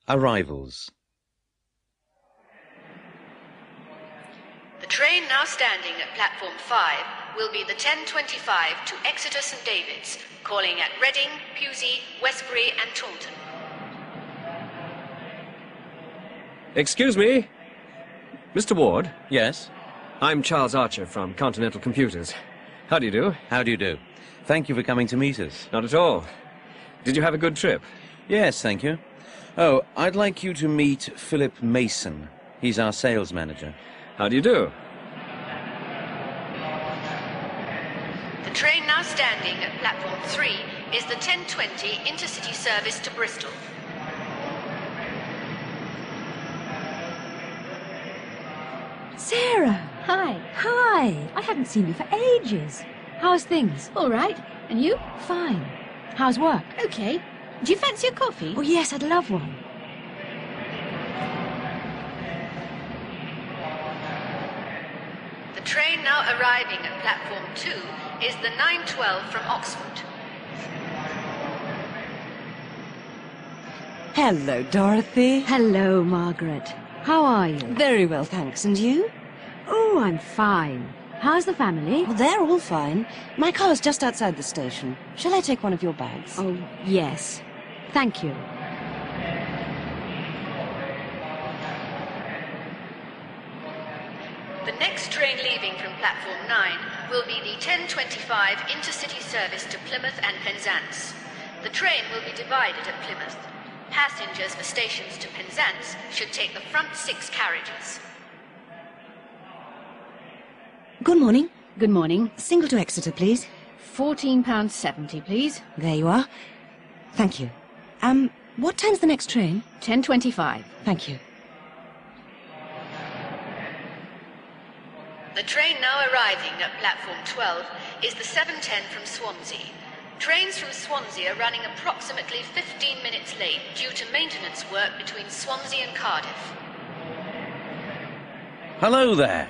Arrivals. The train now standing at platform 5 will be the 10:25 to Exeter St David's, calling at Reading, Pewsey, Westbury and Taunton. Excuse me? Mr. Ward? Yes? I'm Charles Archer from Continental Computers. How do you do? How do you do? Thank you for coming to meet us. Not at all. Did you have a good trip? Yes, thank you. Oh, I'd like you to meet Philip Mason. He's our sales manager. How do you do? The train now standing at platform 3 is the 10:20 intercity service to Bristol. Sarah! Hi. Hi! I haven't seen you for ages. How's things? All right. And you? Fine. How's work? Okay. Do you fancy a coffee? Oh, yes, I'd love one. The train now arriving at platform 2 is the 9:12 from Oxford. Hello, Dorothy. Hello, Margaret. How are you? Very well, thanks. And you? Oh, I'm fine. How's the family? Well, they're all fine. My car's just outside the station. Shall I take one of your bags? Oh, yes. Thank you. The next train leaving from platform 9 will be the 10:25 intercity service to Plymouth and Penzance. The train will be divided at Plymouth. Passengers for stations to Penzance should take the front 6 carriages. Good morning. Good morning. Single to Exeter, please. £14.70, please. There you are. Thank you. What time's the next train? 10:25. Thank you. The train now arriving at platform 12 is the 7:10 from Swansea. Trains from Swansea are running approximately 15 minutes late due to maintenance work between Swansea and Cardiff. Hello there.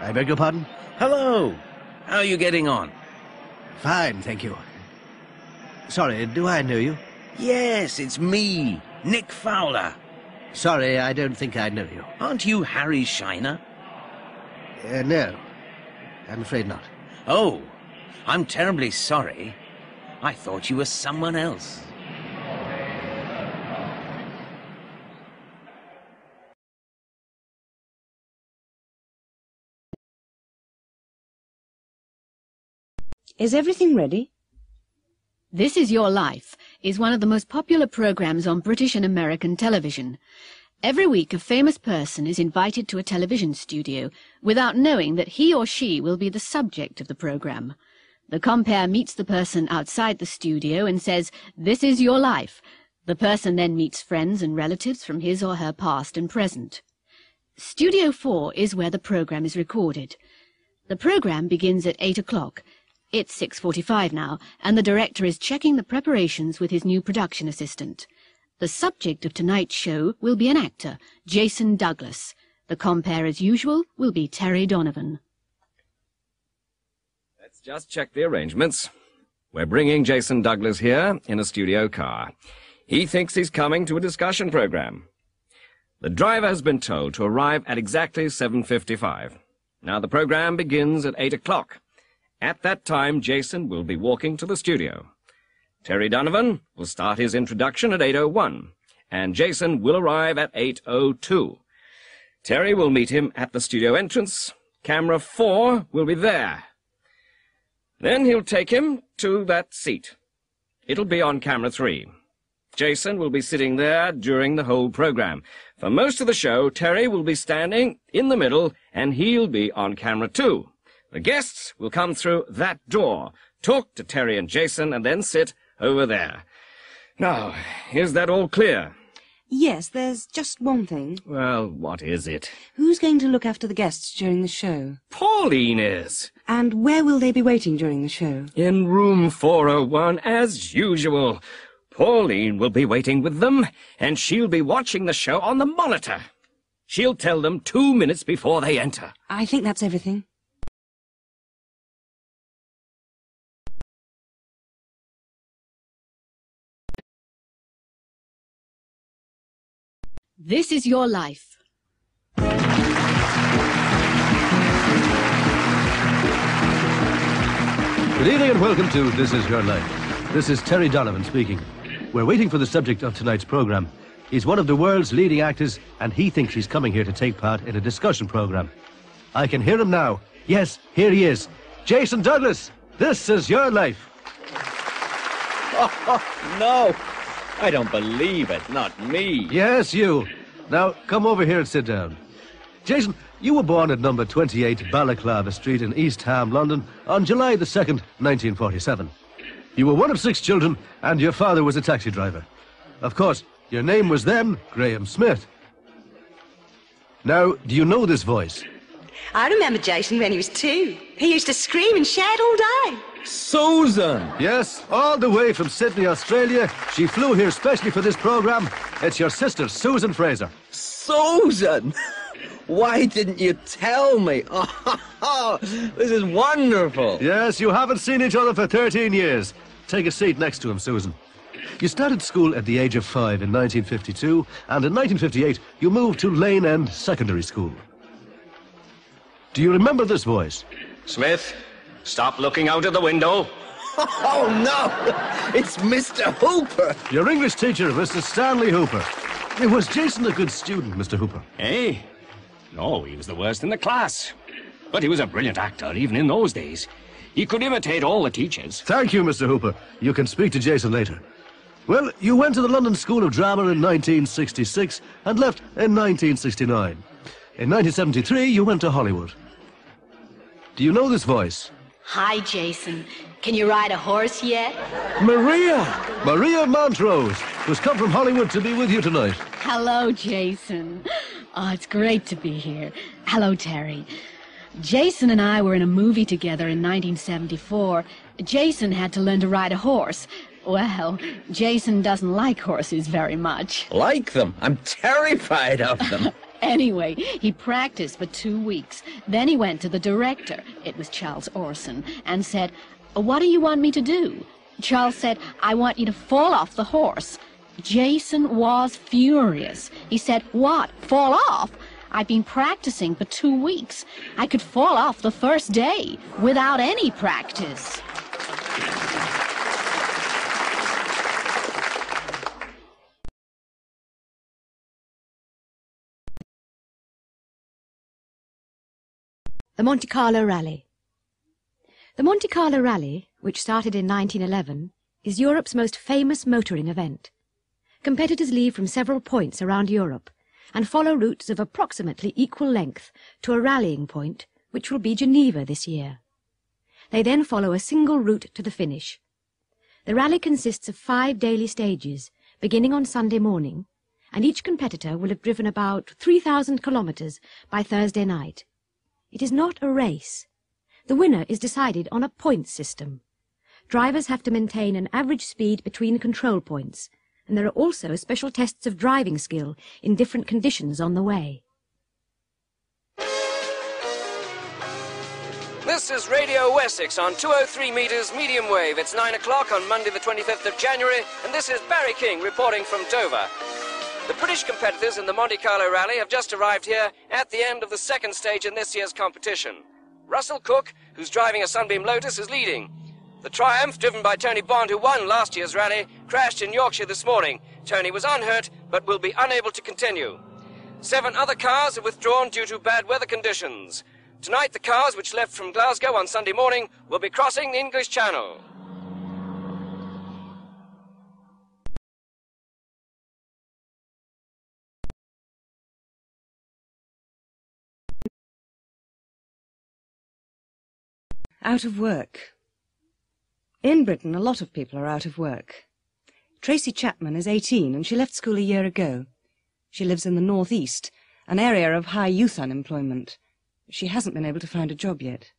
I beg your pardon? Hello. How are you getting on? Fine, thank you. Sorry, do I know you? Yes, it's me, Nick Fowler. Sorry, I don't think I know you. Aren't you Harry Shiner? No, I'm afraid not. Oh, I'm terribly sorry. I thought you were someone else. Is everything ready? This Is Your Life is one of the most popular programs on British and American television. Every week a famous person is invited to a television studio without knowing that he or she will be the subject of the program. The compere meets the person outside the studio and says, "This is your life." The person then meets friends and relatives from his or her past and present. Studio 4 is where the program is recorded. The program begins at 8 o'clock. It's 6:45 now, and the director is checking the preparations with his new production assistant. The subject of tonight's show will be an actor, Jason Douglas. The compere, as usual, will be Terry Donovan. Let's just check the arrangements. We're bringing Jason Douglas here in a studio car. He thinks he's coming to a discussion program. The driver has been told to arrive at exactly 7:55. Now the program begins at 8 o'clock. At that time, Jason will be walking to the studio. Terry Donovan will start his introduction at 8:01, and Jason will arrive at 8:02. Terry will meet him at the studio entrance. Camera 4 will be there. Then he'll take him to that seat. It'll be on camera 3. Jason will be sitting there during the whole program. For most of the show, Terry will be standing in the middle, and he'll be on camera 2. The guests will come through that door, talk to Terry and Jason, and then sit over there. Now, is that all clear? Yes, there's just one thing. Well, what is it? Who's going to look after the guests during the show? Pauline is. And where will they be waiting during the show? In room 401, as usual. Pauline will be waiting with them, and she'll be watching the show on the monitor. She'll tell them 2 minutes before they enter. I think that's everything. This is your life. Good evening and welcome to This Is Your Life. This is Terry Donovan speaking. We're waiting for the subject of tonight's program. He's one of the world's leading actors, and he thinks he's coming here to take part in a discussion program. I can hear him now. Yes, here he is. Jason Douglas, This Is Your Life. Oh, no. I don't believe it. Not me. Yes, you. Now, come over here and sit down. Jason, you were born at number 28 Balaclava Street in East Ham, London, on July the 2nd, 1947. You were one of 6 children, and your father was a taxi driver. Of course, your name was then Graham Smith. Now, do you know this voice? I remember Jason when he was 2. He used to scream and shout all day. Susan! Yes, all the way from Sydney, Australia. She flew here specially for this program. It's your sister, Susan Fraser. Susan! Why didn't you tell me? Oh, this is wonderful. Yes, you haven't seen each other for 13 years. Take a seat next to him, Susan. You started school at the age of 5 in 1952, and in 1958 you moved to Lane End Secondary School. Do you remember this voice? Smith, stop looking out of the window. Oh, no! It's Mr. Hooper! Your English teacher, Mr. Stanley Hooper. Was Jason a good student, Mr. Hooper? Eh? No, he was the worst in the class. But he was a brilliant actor, even in those days. He could imitate all the teachers. Thank you, Mr. Hooper. You can speak to Jason later. Well, you went to the London School of Drama in 1966 and left in 1969. In 1973, you went to Hollywood. Do you know this voice? Hi, Jason. Can you ride a horse yet? Maria Montrose, who's come from Hollywood to be with you tonight. Hello, Jason. Oh, it's great to be here. Hello, Terry. Jason and I were in a movie together in 1974. Jason had to learn to ride a horse. Well, Jason doesn't like horses very much. Like them? I'm terrified of them. Anyway, he practiced for 2 weeks. Then he went to the director, it was Charles Orson, and said, "What do you want me to do?" Charles said, "I want you to fall off the horse." Jason was furious. He said, "What? Fall off? I've been practicing for 2 weeks. I could fall off the first day without any practice." The Monte Carlo Rally. The Monte Carlo Rally, which started in 1911, is Europe's most famous motoring event. Competitors leave from several points around Europe and follow routes of approximately equal length to a rallying point, which will be Geneva this year. They then follow a single route to the finish. The rally consists of 5 daily stages, beginning on Sunday morning, and each competitor will have driven about 3,000 kilometres by Thursday night. It is not a race. The winner is decided on a points system. Drivers have to maintain an average speed between control points, and there are also special tests of driving skill in different conditions on the way. This is Radio Wessex on 203 metres medium wave. It's 9 o'clock on Monday the 25th of January, and this is Barry King reporting from Dover. The British competitors in the Monte Carlo Rally have just arrived here at the end of the second stage in this year's competition. Russell Cook, who's driving a Sunbeam Lotus, is leading. The Triumph, driven by Tony Bond, who won last year's rally, crashed in Yorkshire this morning. Tony was unhurt, but will be unable to continue. 7 other cars have withdrawn due to bad weather conditions. Tonight, the cars, which left from Glasgow on Sunday morning, will be crossing the English Channel. Out of work. In Britain, a lot of people are out of work. Tracy Chapman is 18 and she left school a year ago. She lives in the northeast, an area of high youth unemployment. She hasn't been able to find a job yet.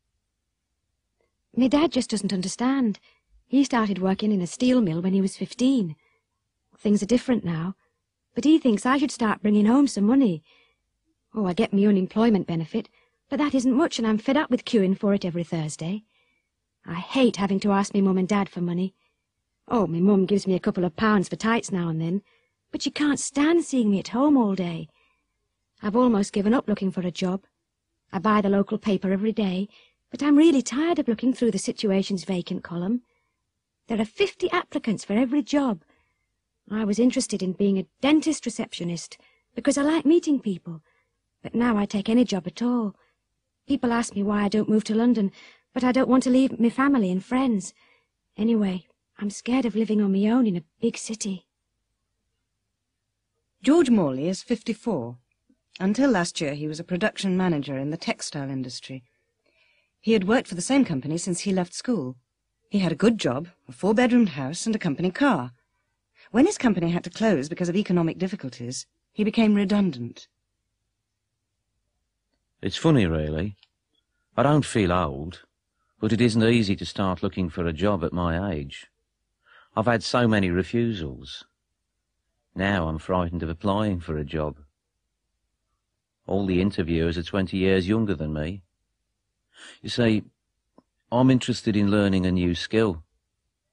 My dad just doesn't understand. He started working in a steel mill when he was 15. Things are different now, but he thinks I should start bringing home some money. Oh, I get my unemployment benefit, but that isn't much, and I'm fed up with queuing for it every Thursday. I hate having to ask me mum and dad for money. Oh, my mum gives me a couple of pounds for tights now and then, but she can't stand seeing me at home all day. I've almost given up looking for a job. I buy the local paper every day, but I'm really tired of looking through the situations vacant column. There are 50 applicants for every job. I was interested in being a dentist receptionist because I like meeting people, but now I take any job at all. People ask me why I don't move to London, but I don't want to leave my family and friends. Anyway, I'm scared of living on my own in a big city. George Morley is 54. Until last year, he was a production manager in the textile industry. He had worked for the same company since he left school. He had a good job, a 4-bedroomed house and a company car. When his company had to close because of economic difficulties, he became redundant. It's funny, really. I don't feel old, but it isn't easy to start looking for a job at my age. I've had so many refusals. Now I'm frightened of applying for a job. All the interviewers are 20 years younger than me. You see, I'm interested in learning a new skill,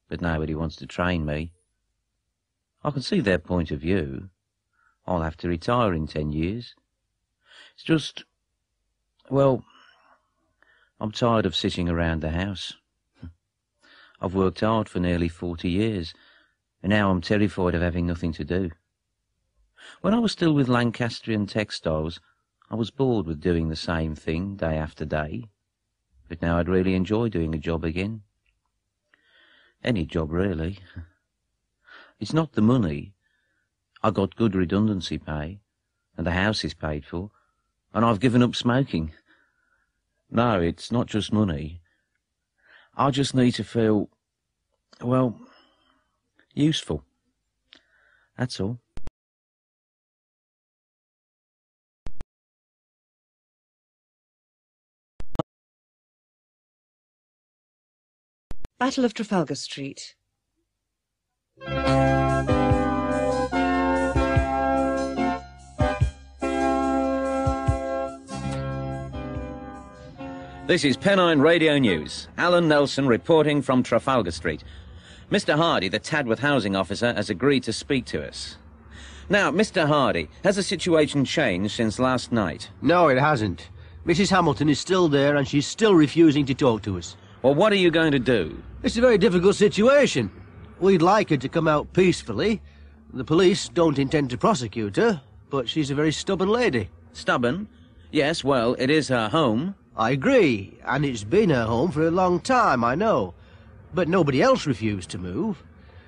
but nobody wants to train me. I can see their point of view. I'll have to retire in 10 years. It's just, well, I'm tired of sitting around the house. I've worked hard for nearly 40 years, and now I'm terrified of having nothing to do. When I was still with Lancastrian Textiles, I was bored with doing the same thing day after day, but now I'd really enjoy doing a job again. Any job, really. It's not the money. I got good redundancy pay, and the house is paid for, and I've given up smoking. No, it's not just money. I just need to feel, well, useful. That's all. Battle of Trafalgar Street. This is Pennine Radio News. Alan Nelson reporting from Trafalgar Street. Mr. Hardy, the Tadworth housing officer, has agreed to speak to us. Now, Mr. Hardy, has the situation changed since last night? No, it hasn't. Mrs. Hamilton is still there and she's still refusing to talk to us. Well, what are you going to do? It's a very difficult situation. We'd like her to come out peacefully. The police don't intend to prosecute her, but she's a very stubborn lady. Stubborn? Yes, well, it is her home. I agree, and it's been her home for a long time, I know. But nobody else refused to move.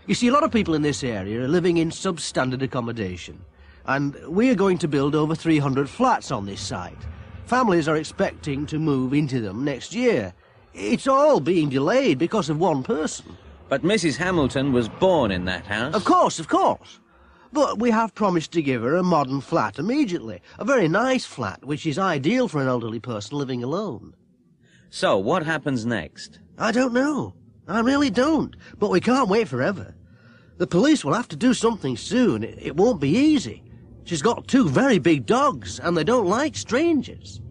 You see, a lot of people in this area are living in substandard accommodation, and we are going to build over 300 flats on this site. Families are expecting to move into them next year. It's all being delayed because of one person. But Mrs. Hamilton was born in that house. Of course, of course. But we have promised to give her a modern flat immediately. A very nice flat, which is ideal for an elderly person living alone. So, what happens next? I don't know. I really don't. But we can't wait forever. The police will have to do something soon. It won't be easy. She's got 2 very big dogs, and they don't like strangers.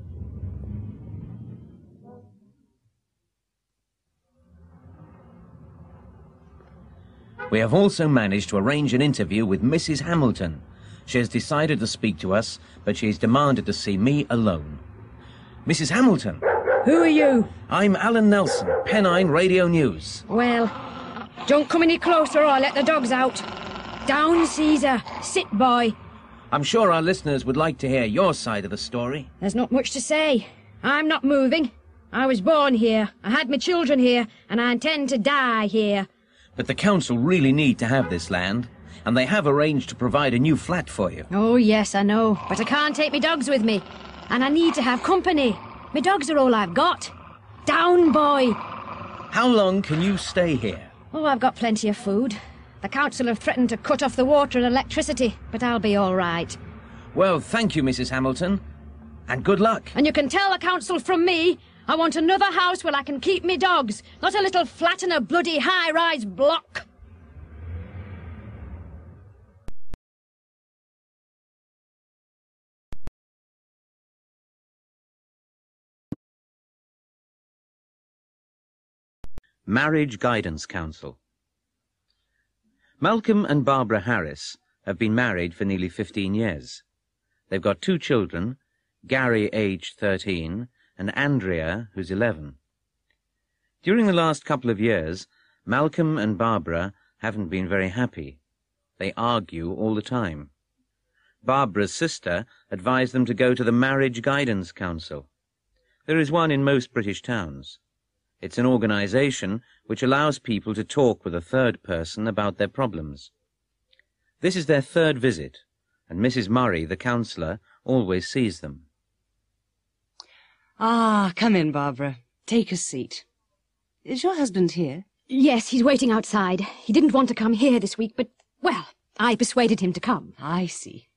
We have also managed to arrange an interview with Mrs. Hamilton. She has decided to speak to us, but she has demanded to see me alone. Mrs. Hamilton. Who are you? I'm Alan Nelson, Pennine Radio News. Well, don't come any closer or I'll let the dogs out. Down, Caesar. Sit, boy. I'm sure our listeners would like to hear your side of the story. There's not much to say. I'm not moving. I was born here. I had my children here, and I intend to die here. But the council really need to have this land, and they have arranged to provide a new flat for you. Oh, yes, I know. But I can't take me dogs with me. And I need to have company. My dogs are all I've got. Down, boy. How long can you stay here? Oh, I've got plenty of food. The council have threatened to cut off the water and electricity, but I'll be all right. Well, thank you, Mrs. Hamilton. And good luck. And you can tell the council from me, I want another house where I can keep me dogs, not a little flat in a bloody high-rise block. Marriage Guidance Council. Malcolm and Barbara Harris have been married for nearly 15 years. They've got 2 children, Gary, aged 13, and Andrea, who's 11. During the last couple of years, Malcolm and Barbara haven't been very happy. They argue all the time. Barbara's sister advised them to go to the Marriage Guidance Council. There is one in most British towns. It's an organisation which allows people to talk with a third person about their problems. This is their 3rd visit, and Mrs. Murray, the counsellor, always sees them. Ah, come in, Barbara. Take a seat. Is your husband here? Yes, he's waiting outside. He didn't want to come here this week, but, well, I persuaded him to come. I see.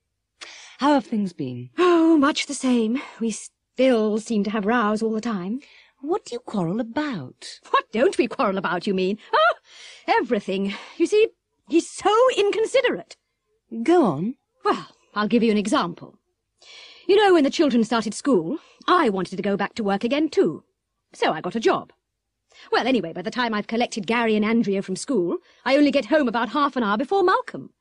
How have things been? Oh, much the same. We still seem to have rows all the time. What do you quarrel about? What don't we quarrel about, you mean? Oh, everything. You see, he's so inconsiderate. Go on. Well, I'll give you an example. You know, when the children started school, I wanted to go back to work again too. So I got a job. Well, anyway, by the time I've collected Gary and Andrea from school, I only get home about half an hour before Malcolm.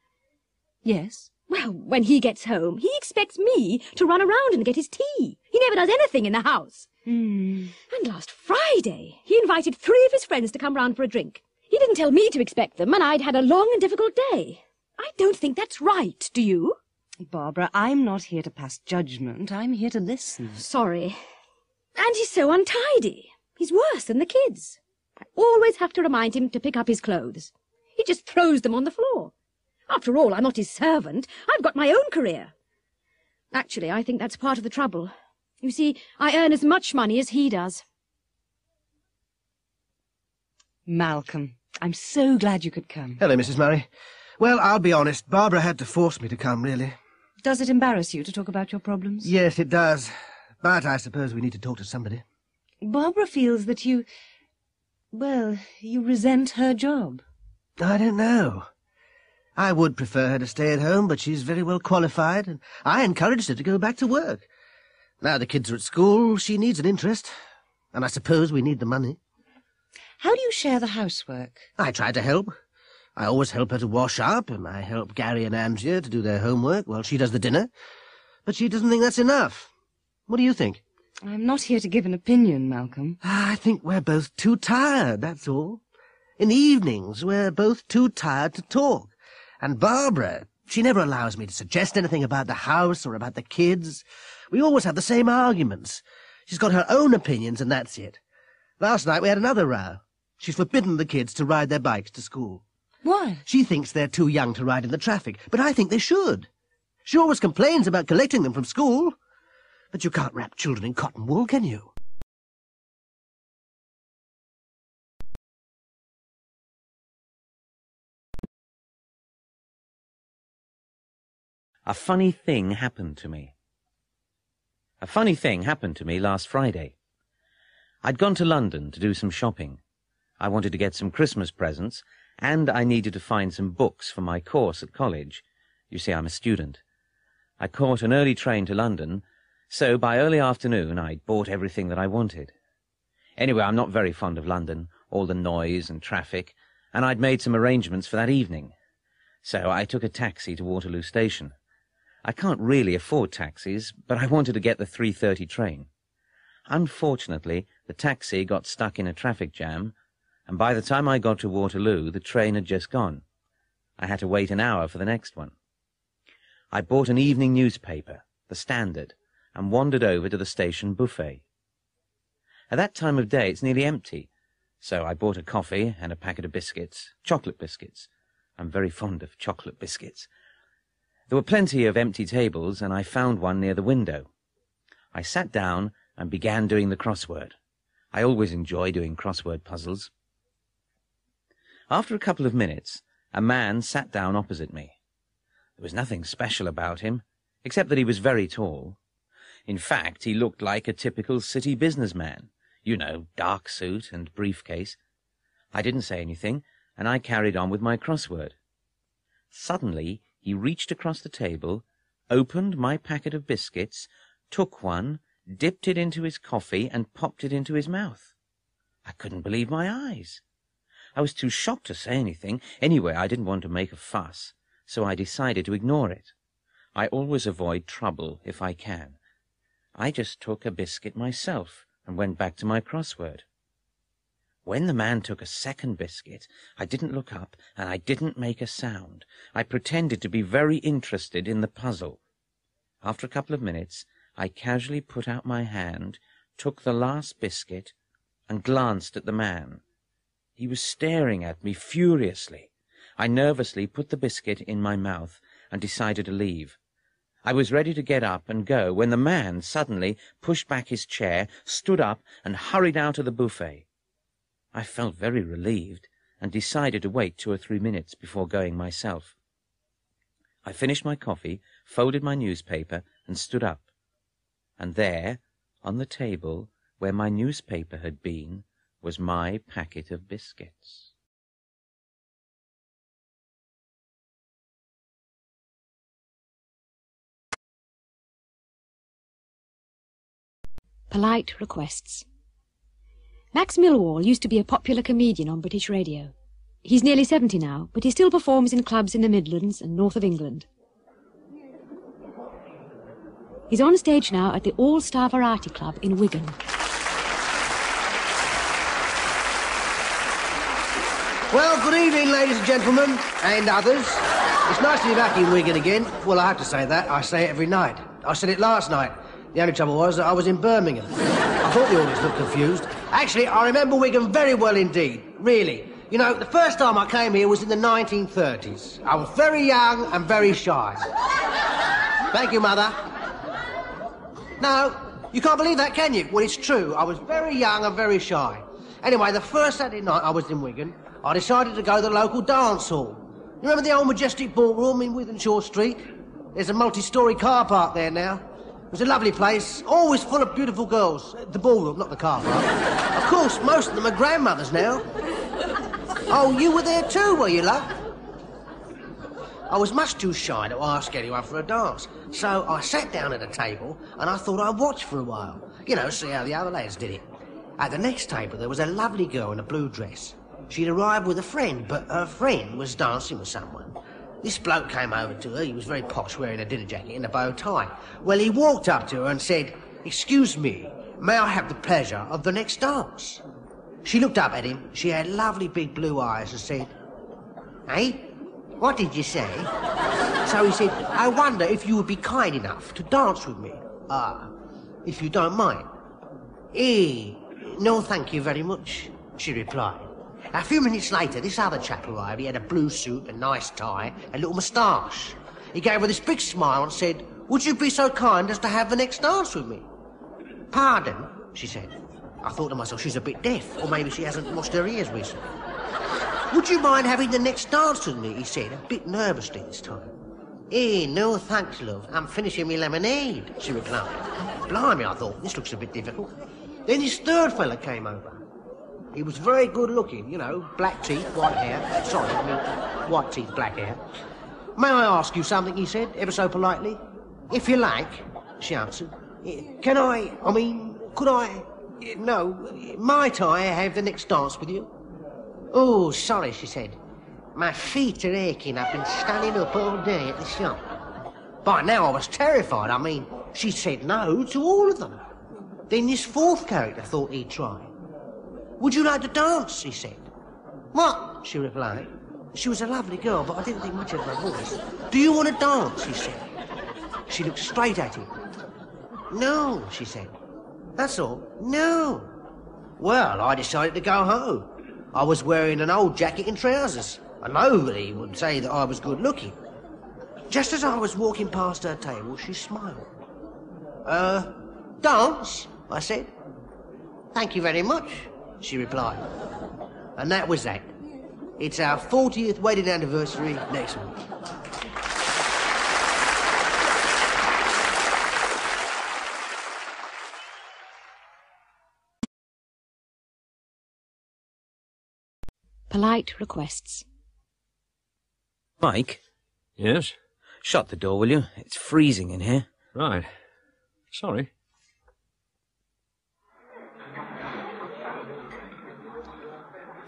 Yes? Well, when he gets home, he expects me to run around and get his tea. He never does anything in the house. And last Friday, he invited 3 of his friends to come round for a drink. He didn't tell me to expect them, and I'd had a long and difficult day. I don't think that's right, do you? Barbara, I'm not here to pass judgment. I'm here to listen. Sorry. And he's so untidy. He's worse than the kids. I always have to remind him to pick up his clothes. He just throws them on the floor. After all, I'm not his servant. I've got my own career. Actually, I think that's part of the trouble. You see, I earn as much money as he does. Malcolm, I'm so glad you could come. Hello, Mrs. Murray. Well, I'll be honest, Barbara had to force me to come, really. Does it embarrass you to talk about your problems? Yes, it does. But I suppose we need to talk to somebody. Barbara feels that you resent her job. I don't know. I would prefer her to stay at home, but she's very well qualified, and I encouraged her to go back to work. Now the kids are at school, she needs an interest, and I suppose we need the money. How do you share the housework? I try to help. I always help her to wash up, and I help Gary and Andrea to do their homework while she does the dinner. But she doesn't think that's enough. What do you think? I'm not here to give an opinion, Malcolm. I think we're both too tired, that's all. In the evenings, we're both too tired to talk. And Barbara, she never allows me to suggest anything about the house or about the kids. We always have the same arguments. She's got her own opinions, and that's it. Last night we had another row. She's forbidden the kids to ride their bikes to school. Why? She thinks they're too young to ride in the traffic, but I think they should. She always complains about collecting them from school. But you can't wrap children in cotton wool, can you? A funny thing happened to me. A funny thing happened to me last Friday. I'd gone to London to do some shopping. I wanted to get some Christmas presents, and I needed to find some books for my course at college. You see, I'm a student. I caught an early train to London, so by early afternoon I'd bought everything that I wanted. Anyway, I'm not very fond of London, all the noise and traffic, and I'd made some arrangements for that evening. So I took a taxi to Waterloo Station. I can't really afford taxis, but I wanted to get the 3:30 train. Unfortunately, the taxi got stuck in a traffic jam, and by the time I got to Waterloo, the train had just gone. I had to wait an hour for the next one. I bought an evening newspaper, The Standard, and wandered over to the station buffet. At that time of day, it's nearly empty, so I bought a coffee and a packet of biscuits, chocolate biscuits. I'm very fond of chocolate biscuits. There were plenty of empty tables, and I found one near the window. I sat down and began doing the crossword. I always enjoy doing crossword puzzles. After a couple of minutes, a man sat down opposite me. There was nothing special about him, except that he was very tall. In fact, he looked like a typical city businessman. You know, dark suit and briefcase. I didn't say anything, and I carried on with my crossword. Suddenly, he reached across the table, opened my packet of biscuits, took one, dipped it into his coffee, and popped it into his mouth. I couldn't believe my eyes. I was too shocked to say anything. Anyway, I didn't want to make a fuss, so I decided to ignore it. I always avoid trouble if I can. I just took a biscuit myself and went back to my crossword. When the man took a second biscuit, I didn't look up and I didn't make a sound. I pretended to be very interested in the puzzle. After a couple of minutes, I casually put out my hand, took the last biscuit, and glanced at the man. He was staring at me furiously. I nervously put the biscuit in my mouth and decided to leave. I was ready to get up and go when the man suddenly pushed back his chair, stood up, and hurried out of the buffet. I felt very relieved and decided to wait 2 or 3 minutes before going myself. I finished my coffee, folded my newspaper, and stood up. And there, on the table where my newspaper had been, was my packet of biscuits. Polite requests. Max Millwall used to be a popular comedian on British radio. He's nearly 70 now, but he still performs in clubs in the Midlands and north of England. He's on stage now at the All-Star Variety Club in Wigan. Well, good evening, ladies and gentlemen, and others. It's nice to be back in Wigan again. Well, I have to say that. I say it every night. I said it last night. The only trouble was that I was in Birmingham. I thought the audience looked confused. Actually, I remember Wigan very well indeed, really. You know, the first time I came here was in the 1930s. I was very young and very shy. Thank you, Mother. No, you can't believe that, can you? Well, it's true. I was very young and very shy. Anyway, the first Saturday night I was in Wigan, I decided to go to the local dance hall. You remember the old Majestic Ballroom in Withenshaw Street? There's a multi-storey car park there now. It was a lovely place, always full of beautiful girls. The ballroom, not the car park. Of course, most of them are grandmothers now. Oh, you were there too, were you, love? I was much too shy to ask anyone for a dance, so I sat down at a table and I thought I'd watch for a while. You know, see how the other lads did it. At the next table, there was a lovely girl in a blue dress. She'd arrived with a friend, but her friend was dancing with someone. This bloke came over to her. He was very posh, wearing a dinner jacket and a bow tie. Well, he walked up to her and said, "Excuse me, may I have the pleasure of the next dance?" She looked up at him. She had lovely big blue eyes and said, "Eh? What did you say?" So he said, "I wonder if you would be kind enough to dance with me. If you don't mind." No, thank you very much," she replied. A few minutes later, this other chap arrived. He had a blue suit, a nice tie, a little moustache. He gave her this big smile and said, "Would you be so kind as to have the next dance with me?" "Pardon?" she said. I thought to myself, she's a bit deaf, or maybe she hasn't washed her ears recently. "Would you mind having the next dance with me?" he said, a bit nervously this time. No thanks, love. I'm finishing my lemonade," she replied. Blimey, I thought, this looks a bit difficult. Then this third fella came over. He was very good looking, you know, black teeth, white hair. Sorry, I mean, white teeth, black hair. "May I ask you something?" he said, ever so politely. "If you like," she answered. Could I... No, might I have the next dance with you?" "Oh, sorry," she said. "My feet are aching. I've been standing up all day at the shop." By now I was terrified. I mean, she said no to all of them. Then this fourth character thought he'd try. "Would you like to dance?" he said. "What?" she replied. She was a lovely girl, but I didn't think much of her voice. "Do you want to dance?" he said. She looked straight at him. "No," she said. "That's all." "No." Well, I decided to go home. I was wearing an old jacket and trousers, and nobody would say that I was good looking. Just as I was walking past her table, she smiled. "Dance?" I said. "Thank you very much," she replied. And that was that. It's our 40th wedding anniversary next week. Polite requests. Mike, Yes? shut the door, will you? It's freezing in here. Right. Sorry.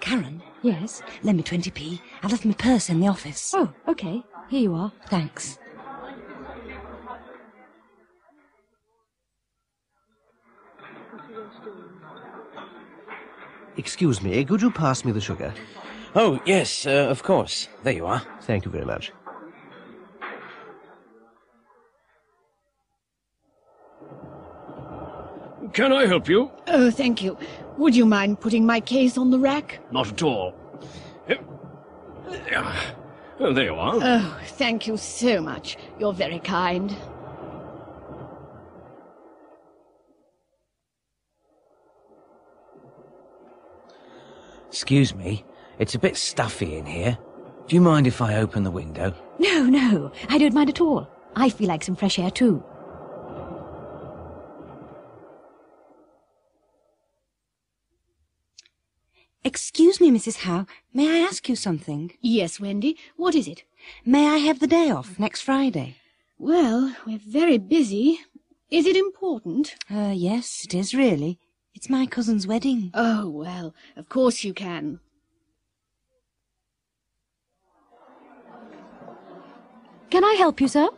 Karen, Yes? lend me 20p. I left my purse in the office. Oh, OK. Here you are. Thanks. Excuse me, could you pass me the sugar? Oh, yes, of course. There you are. Thank you very much. Can I help you? Oh, thank you. Would you mind putting my case on the rack? Not at all. Oh, there you are. Oh, thank you so much. You're very kind. Excuse me, it's a bit stuffy in here. Do you mind if I open the window? No, no, I don't mind at all. I feel like some fresh air too. Excuse me, Mrs. Howe. May I ask you something? Yes, Wendy. What is it? May I have the day off next Friday? Well, we're very busy. Is it important? Yes, it is really. It's my cousin's wedding. Oh, well, of course you can. Can I help you, sir?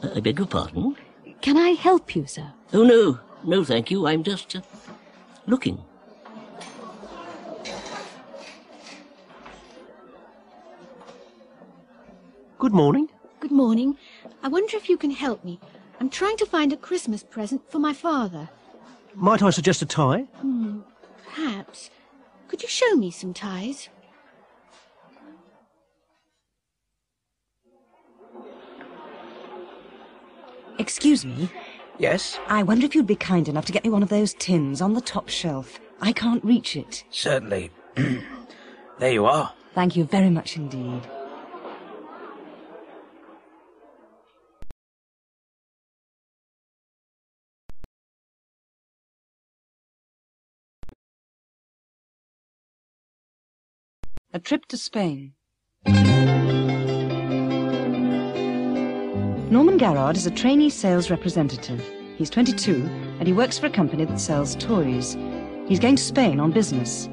I beg your pardon? Can I help you, sir? Oh, no. No, thank you. I'm just looking. Good morning. Good morning. I wonder if you can help me. I'm trying to find a Christmas present for my father. Might I suggest a tie? Perhaps. Could you show me some ties? Excuse me. Yes? I wonder if you'd be kind enough to get me one of those tins on the top shelf. I can't reach it. Certainly. There you are. Thank you very much indeed. A trip to Spain. Norman Garrard is a trainee sales representative. He's 22 and he works for a company that sells toys. He's going to Spain on business.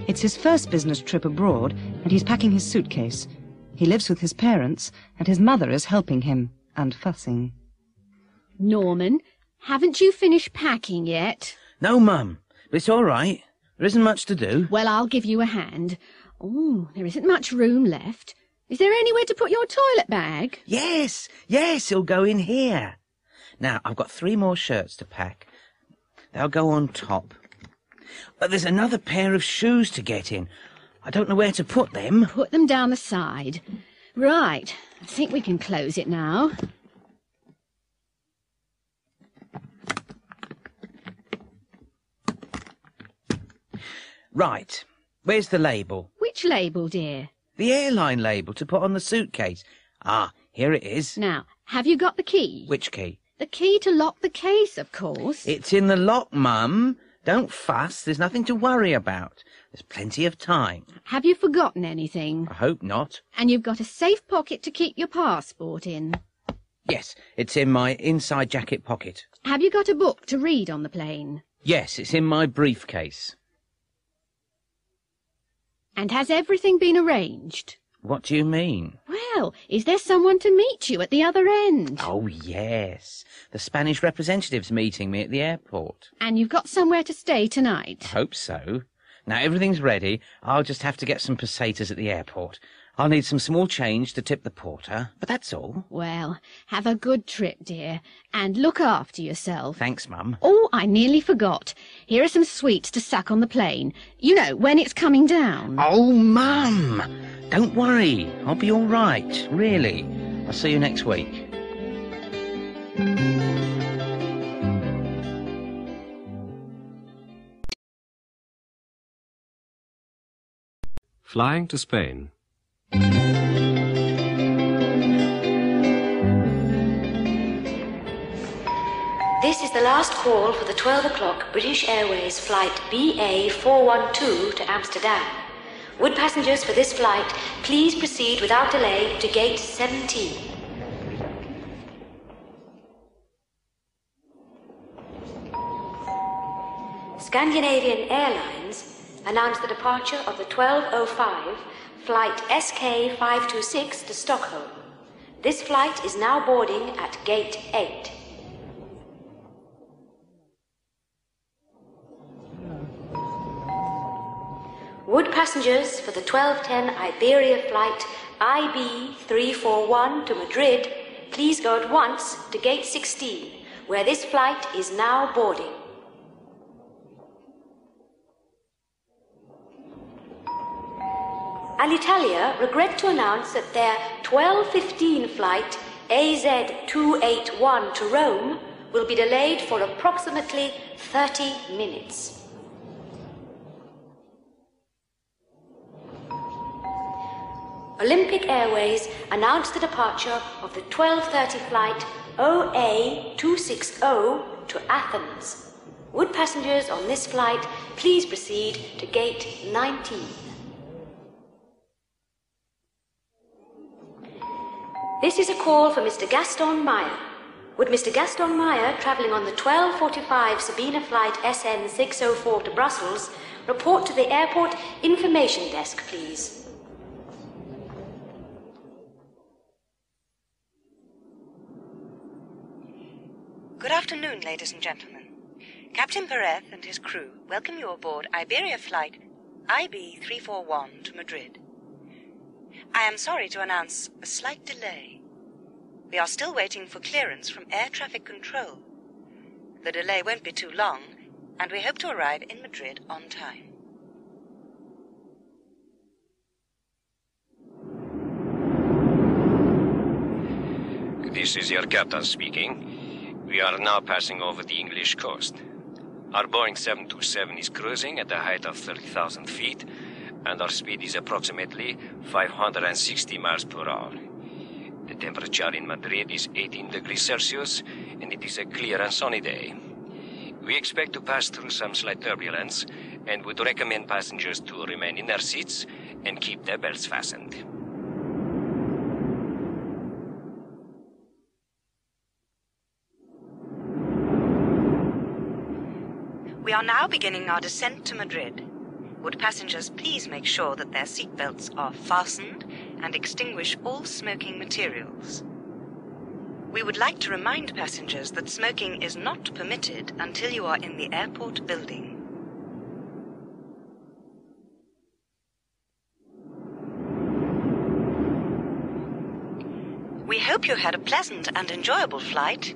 It's his first business trip abroad and he's packing his suitcase. He lives with his parents and his mother is helping him and fussing. Norman, haven't you finished packing yet? No, Mum, but it's all right. There isn't much to do. Well, I'll give you a hand. Oh, there isn't much room left. Is there anywhere to put your toilet bag? Yes, it'll go in here. Now, I've got 3 more shirts to pack. They'll go on top. But there's another pair of shoes to get in. I don't know where to put them. Put them down the side. Right, I think we can close it now. Right, where's the label? Which label, dear? The airline label to put on the suitcase. Ah, here it is. Now, have you got the key? Which key? The key to lock the case, of course. It's in the lock, Mum. Don't fuss. There's nothing to worry about. There's plenty of time. Have you forgotten anything? I hope not. And you've got a safe pocket to keep your passport in. Yes, it's in my inside jacket pocket. Have you got a book to read on the plane? Yes, it's in my briefcase. And has everything been arranged? What do you mean? Well, is there someone to meet you at the other end? Oh, yes. The Spanish representative's meeting me at the airport. And you've got somewhere to stay tonight? I hope so. Now, everything's ready. I'll just have to get some pesetas at the airport. I'll need some small change to tip the porter, but that's all. Well, have a good trip, dear, and look after yourself. Thanks, Mum. Oh, I nearly forgot. Here are some sweets to suck on the plane. You know, when it's coming down. Oh, Mum! Don't worry. I'll be all right, really. I'll see you next week. Flying to Spain. This is the last call for the 12 o'clock British Airways flight BA412 to Amsterdam. Would passengers for this flight please proceed without delay to gate 17? Scandinavian Airlines announced the departure of the 12:05 flight SK526 to Stockholm. This flight is now boarding at Gate 8. Would passengers for the 12:10 Iberia flight IB 341 to Madrid please go at once to Gate 16, where this flight is now boarding. Alitalia regret to announce that their 12:15 flight AZ281 to Rome will be delayed for approximately 30 minutes. Olympic Airways announced the departure of the 12:30 flight OA260 to Athens. Would passengers on this flight please proceed to Gate 19? This is a call for Mr. Gaston Meyer. Would Mr. Gaston Meyer, travelling on the 12:45 Sabina flight SN 604 to Brussels, report to the airport information desk, please? Good afternoon, ladies and gentlemen. Captain Perez and his crew welcome you aboard Iberia flight IB 341 to Madrid. I am sorry to announce a slight delay. We are still waiting for clearance from air traffic control. The delay won't be too long, and we hope to arrive in Madrid on time. This is your captain speaking. We are now passing over the English coast. Our Boeing 727 is cruising at a height of 30,000 feet, and our speed is approximately 560 miles per hour. The temperature in Madrid is 18 degrees Celsius, and it is a clear and sunny day. We expect to pass through some slight turbulence, and would recommend passengers to remain in their seats and keep their belts fastened. We are now beginning our descent to Madrid. Would passengers please make sure that their seatbelts are fastened and extinguish all smoking materials. We would like to remind passengers that smoking is not permitted until you are in the airport building. We hope you had a pleasant and enjoyable flight.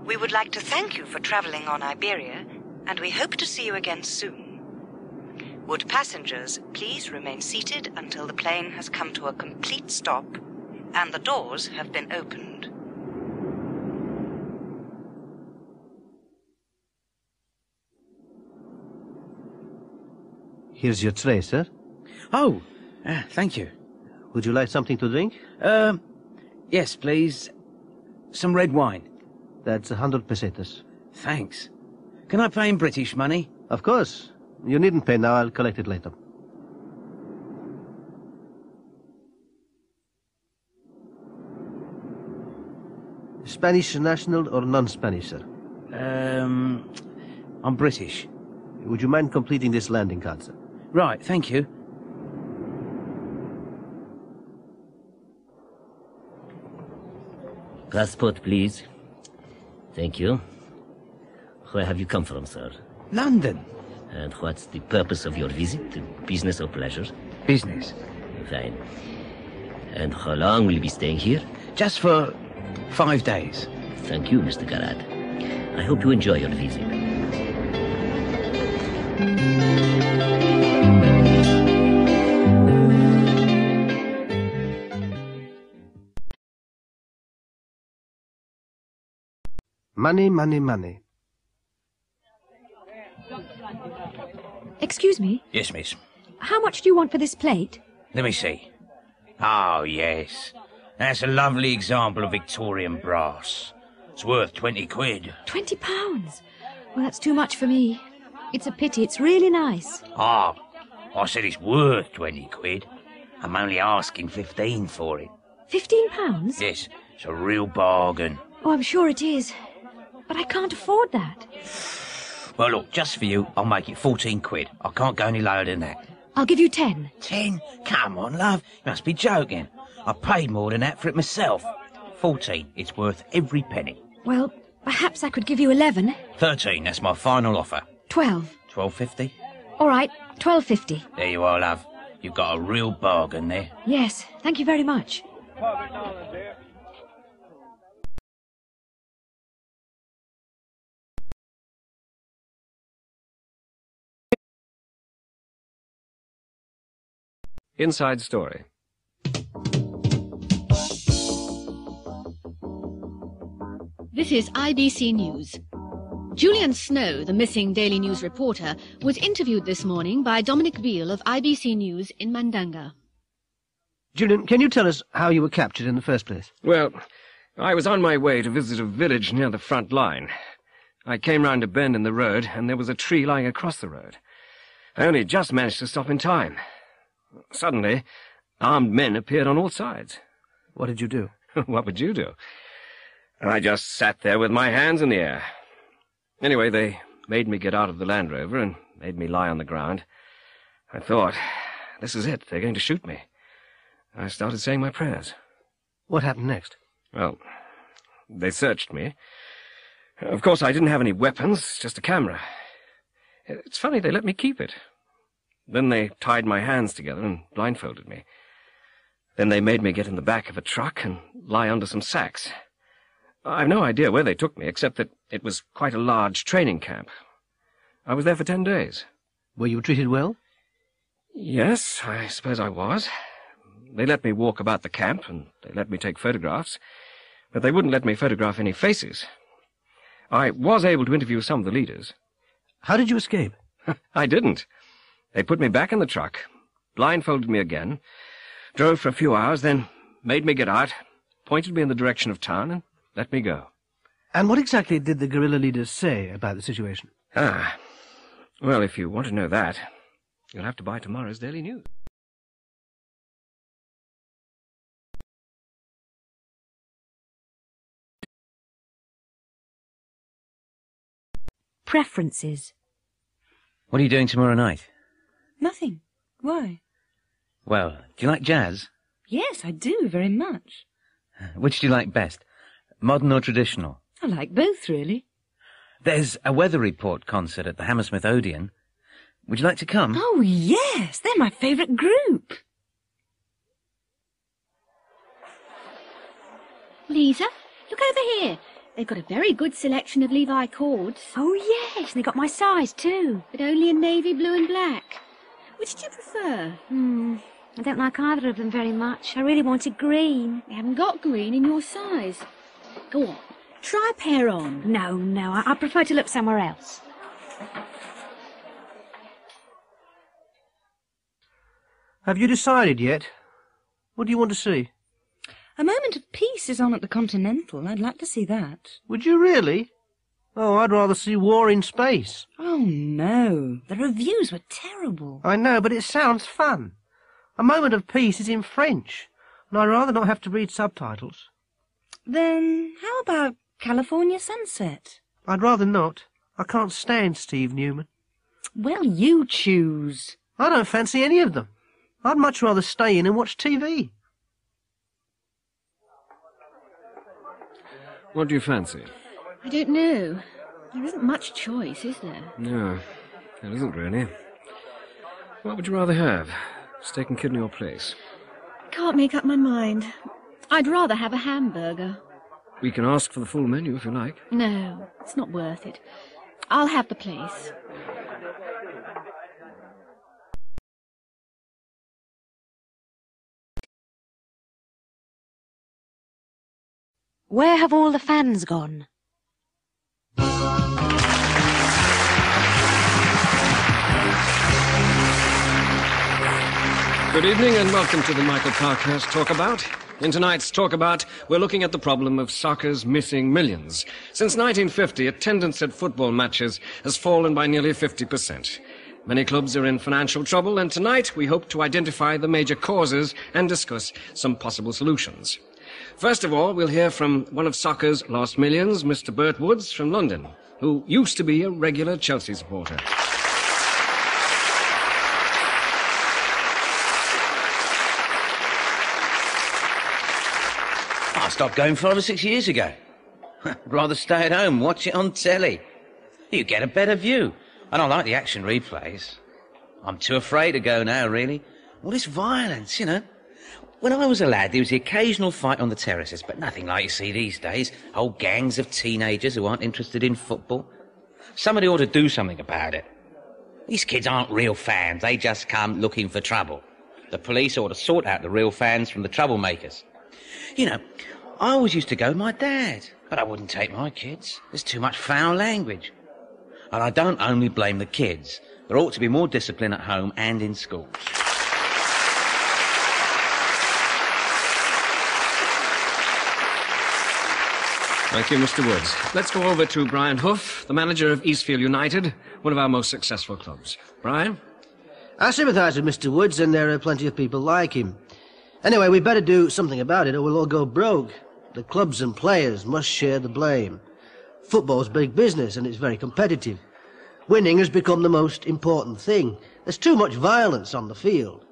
We would like to thank you for traveling on Iberia, and we hope to see you again soon. Would passengers please remain seated until the plane has come to a complete stop and the doors have been opened. Here's your tray, sir. Oh, thank you. Would you like something to drink? Yes, please. Some red wine. That's 100 pesetas. Thanks. Can I pay in British money? Of course. You needn't pay now, I'll collect it later. Spanish national or non-Spanish, sir? I'm British. Would you mind completing this landing card, sir? Right, thank you. Passport, please. Thank you. Where have you come from, sir? London. And what's the purpose of your visit? Business or pleasure? Business. Fine. And how long will you be staying here? Just for 5 days. Thank you, Mr. Garrad. I hope you enjoy your visit. Money, money, money. Excuse me, Yes, miss. how much do you want for this plate? Let me see. Oh, yes. That's a lovely example of Victorian brass. It's worth 20 quid. £20? Well, that's too much for me. It's a pity, it's really nice. Ah, I said it's worth 20 quid. I'm only asking 15 for it. £15? Yes, it's a real bargain. Oh, I'm sure it is. But I can't afford that. Well, look, just for you, I'll make it 14 quid. I can't go any lower than that. I'll give you 10. 10? Come on, love. You must be joking. I paid more than that for it myself. 14. It's worth every penny. Well, perhaps I could give you 11. 13. That's my final offer. 12. 12.50. All right, 12.50. There you are, love. You've got a real bargain there. Yes, thank you very much. Inside Story. This is IBC News. Julian Snow, the missing Daily News reporter, was interviewed this morning by Dominic Beale of IBC News in Mandanga. Julian, can you tell us how you were captured in the first place? Well, I was on my way to visit a village near the front line. I came round a bend in the road, and there was a tree lying across the road. I only just managed to stop in time. Suddenly, armed men appeared on all sides. What did you do? What would you do? I just sat there with my hands in the air. Anyway, they made me get out of the Land Rover and made me lie on the ground. I thought, this is it, they're going to shoot me. I started saying my prayers. What happened next? Well, they searched me. Of course, I didn't have any weapons, just a camera. It's funny, they let me keep it. Then they tied my hands together and blindfolded me. Then they made me get in the back of a truck and lie under some sacks. I've no idea where they took me, except that it was quite a large training camp. I was there for 10 days. Were you treated well? Yes, I suppose I was. They let me walk about the camp, and they let me take photographs, but they wouldn't let me photograph any faces. I was able to interview some of the leaders. How did you escape? I didn't. They put me back in the truck, blindfolded me again, drove for a few hours, then made me get out, pointed me in the direction of town, and let me go. And what exactly did the guerrilla leaders say about the situation? Well, if you want to know that, you'll have to buy tomorrow's Daily News. Preferences. What are you doing tomorrow night? Nothing. Why? Well, do you like jazz? Yes, I do, very much. Which do you like best? Modern or traditional? I like both, really. There's a weather report concert at the Hammersmith Odeon. Would you like to come? Oh, yes, they're my favourite group. Lisa, look over here. They've got a very good selection of Levi cords. Oh, yes, and they got my size, too. But only in navy blue and black. Which do you prefer? I don't like either of them very much. I really wanted green. They haven't got green in your size. Go on, try a pair on. No, I prefer to look somewhere else. Have you decided yet? What do you want to see? A Moment of Peace is on at the Continental. I'd like to see that. Would you really? Oh, I'd rather see War in Space. Oh, no. The reviews were terrible. I know, but it sounds fun. A Moment of Peace is in French, and I'd rather not have to read subtitles. Then how about California Sunset? I'd rather not. I can't stand Steve Newman. Well, you choose. I don't fancy any of them. I'd much rather stay in and watch TV. What do you fancy? I don't know. There isn't much choice, is there? No, there isn't really. What would you rather have? Steak and kidney or place? Can't make up my mind. I'd rather have a hamburger. We can ask for the full menu if you like. No, it's not worth it. I'll have the place. Where have all the fans gone? Good evening and welcome to the Michael Parkhurst Talkabout. In tonight's Talkabout, we're looking at the problem of soccer's missing millions. Since 1950, attendance at football matches has fallen by nearly 50%. Many clubs are in financial trouble, and tonight we hope to identify the major causes and discuss some possible solutions. First of all, we'll hear from one of soccer's lost millions, Mr. Bert Woods from London, who used to be a regular Chelsea supporter. stopped going 5 or 6 years ago. I'd rather stay at home, watch it on telly. You get a better view. And I like the action replays. I'm too afraid to go now, really. All this violence, you know. When I was a lad, there was the occasional fight on the terraces, but nothing like you see these days. Whole gangs of teenagers who aren't interested in football. Somebody ought to do something about it. These kids aren't real fans. They just come looking for trouble. The police ought to sort out the real fans from the troublemakers. You know, I always used to go with my dad, but I wouldn't take my kids. There's too much foul language. And I don't only blame the kids. There ought to be more discipline at home and in schools. Thank you, Mr. Woods. Let's go over to Brian Huff, the manager of Eastfield United, one of our most successful clubs. Brian? I sympathise with Mr. Woods, and there are plenty of people like him. Anyway, we better do something about it or we'll all go broke. The clubs and players must share the blame. Football's big business and it's very competitive. Winning has become the most important thing. There's too much violence on the field.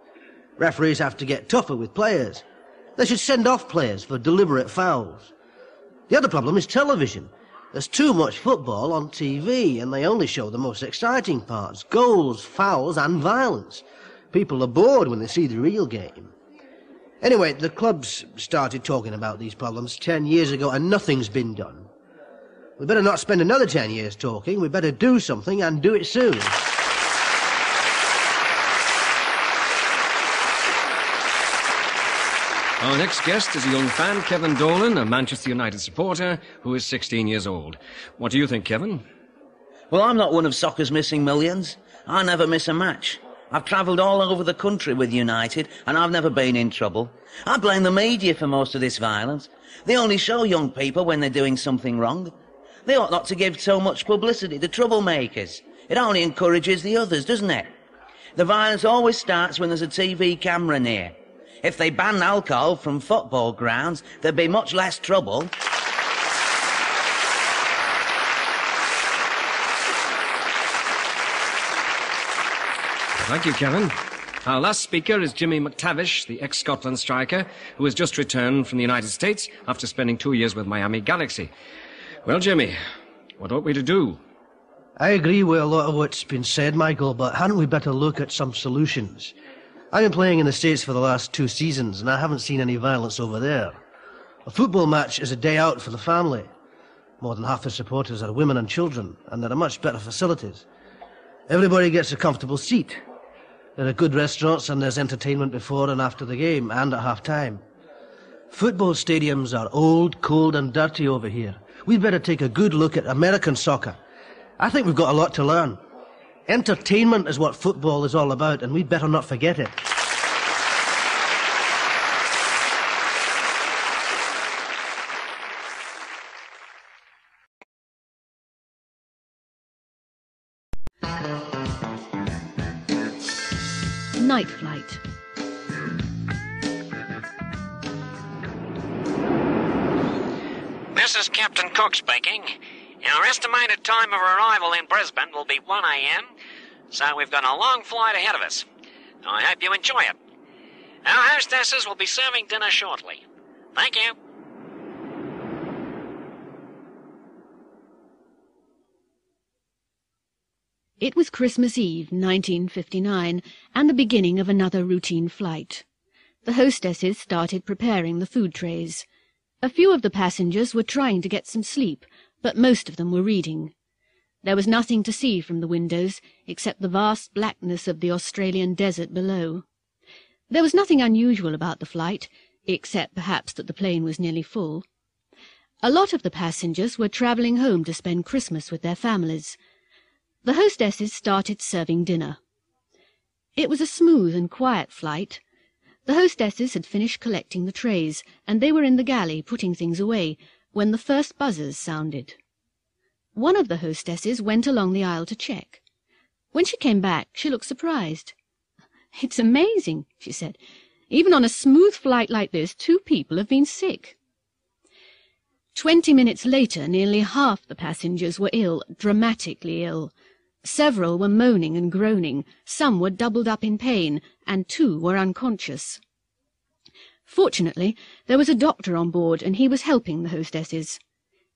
Referees have to get tougher with players. They should send off players for deliberate fouls. The other problem is television. There's too much football on TV and they only show the most exciting parts. Goals, fouls and violence. People are bored when they see the real game. Anyway, the clubs started talking about these problems 10 years ago and nothing's been done. We better not spend another 10 years talking. We better do something and do it soon. Our next guest is a young fan, Kevin Dolan, a Manchester United supporter who is 16 years old. What do you think, Kevin? Well, I'm not one of soccer's missing millions. I never miss a match. I've travelled all over the country with United, and I've never been in trouble. I blame the media for most of this violence. They only show young people when they're doing something wrong. They ought not to give so much publicity to troublemakers. It only encourages the others, doesn't it? The violence always starts when there's a TV camera near. If they banned alcohol from football grounds, there'd be much less trouble. Thank you, Kevin. Our last speaker is Jimmy McTavish, the ex-Scotland striker, who has just returned from the United States after spending 2 years with Miami Galaxy. Well, Jimmy, what ought we to do? I agree with a lot of what's been said, Michael, but hadn't we better look at some solutions? I've been playing in the States for the last 2 seasons, and I haven't seen any violence over there. A football match is a day out for the family. More than half the supporters are women and children, and there are much better facilities. Everybody gets a comfortable seat. There are good restaurants and there's entertainment before and after the game and at half-time. Football stadiums are old, cold and dirty over here. We'd better take a good look at American soccer. I think we've got a lot to learn. Entertainment is what football is all about and we'd better not forget it. Night flight. This is Captain Cook speaking. Our estimated time of arrival in Brisbane will be 1 a.m., so we've got a long flight ahead of us. I hope you enjoy it. Our hostesses will be serving dinner shortly. Thank you. It was Christmas Eve, 1959, and the beginning of another routine flight. The hostesses started preparing the food trays. A few of the passengers were trying to get some sleep, but most of them were reading. There was nothing to see from the windows, except the vast blackness of the Australian desert below. There was nothing unusual about the flight, except perhaps that the plane was nearly full. A lot of the passengers were travelling home to spend Christmas with their families. The hostesses started serving dinner. It was a smooth and quiet flight. The hostesses had finished collecting the trays, and they were in the galley putting things away, when the first buzzers sounded. One of the hostesses went along the aisle to check. When she came back, she looked surprised. "It's amazing," she said. "Even on a smooth flight like this, 2 people have been sick." 20 minutes later, nearly half the passengers were ill, dramatically ill. Several were moaning and groaning, some were doubled up in pain, and 2 were unconscious. Fortunately, there was a doctor on board, and he was helping the hostesses.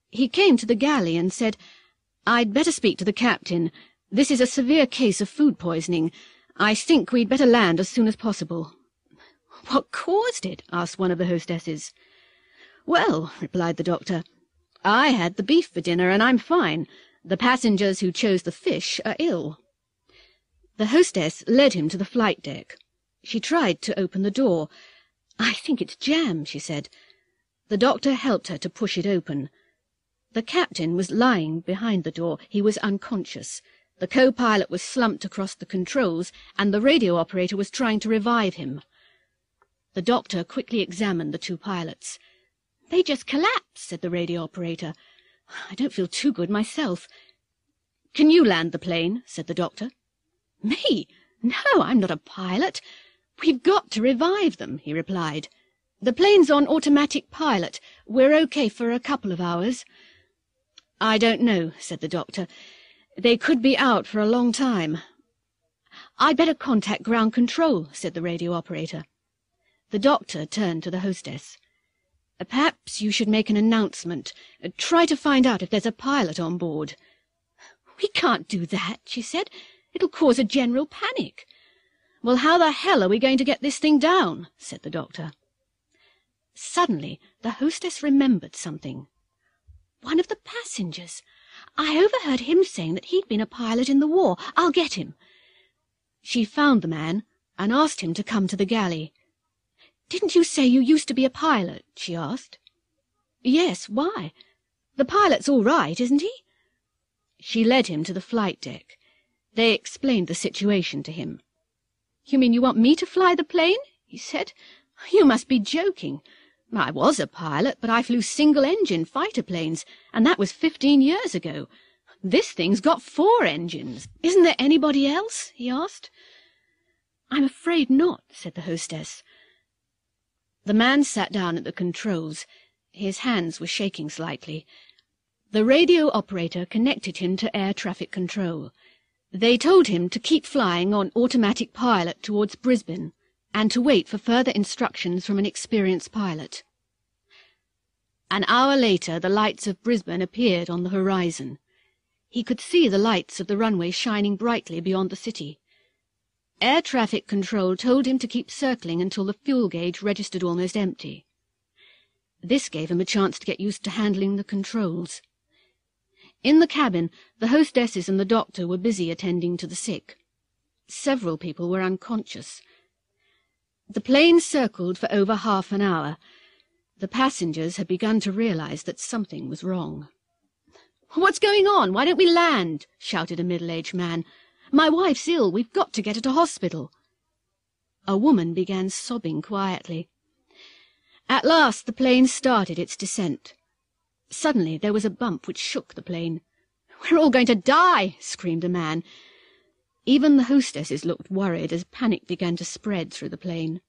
He came to the galley and said, "I'd better speak to the captain. This is a severe case of food poisoning. I think we'd better land as soon as possible." "What caused it?" asked one of the hostesses. "Well," replied the doctor, "I had the beef for dinner, and I'm fine. The passengers who chose the fish are ill." The hostess led him to the flight deck. She tried to open the door. "I think it's jammed," she said. The doctor helped her to push it open. The captain was lying behind the door. He was unconscious. The co-pilot was slumped across the controls, and the radio operator was trying to revive him. The doctor quickly examined the two pilots. "They just collapsed," said the radio operator. "I don't feel too good myself." "Can you land the plane?" said the doctor. "Me? No, I'm not a pilot. We've got to revive them," he replied. "The plane's on automatic pilot. We're okay for a couple of hours." "I don't know," said the doctor. "They could be out for a long time." "I'd better contact ground control," said the radio operator. The doctor turned to the hostess. "Perhaps you should make an announcement. Try to find out if there's a pilot on board." "We can't do that," she said. "It'll cause a general panic." "Well, how the hell are we going to get this thing down?" said the doctor. Suddenly, the hostess remembered something. "One of the passengers. I overheard him saying that he'd been a pilot in the war. I'll get him." She found the man and asked him to come to the galley. "Didn't you say you used to be a pilot?" she asked. "Yes, why? The pilot's all right, isn't he?" She led him to the flight deck. They explained the situation to him. "You mean you want me to fly the plane?" he said. "You must be joking. I was a pilot, but I flew single-engine fighter planes, and that was 15 years ago. This thing's got 4 engines. Isn't there anybody else?" he asked. "I'm afraid not," said the hostess. The man sat down at the controls. His hands were shaking slightly. The radio operator connected him to air traffic control. They told him to keep flying on automatic pilot towards Brisbane and to wait for further instructions from an experienced pilot. An hour later, the lights of Brisbane appeared on the horizon. He could see the lights of the runway shining brightly beyond the city. Air traffic control told him to keep circling until the fuel gauge registered almost empty. This gave him a chance to get used to handling the controls. In the cabin, the hostesses and the doctor were busy attending to the sick. Several people were unconscious. The plane circled for over half an hour. The passengers had begun to realize that something was wrong. "What's going on? Why don't we land?" shouted a middle-aged man. "My wife's ill. We've got to get her to hospital." A woman began sobbing quietly. At last the plane started its descent. Suddenly there was a bump which shook the plane. "We're all going to die!" screamed a man. Even the hostesses looked worried as panic began to spread through the plane.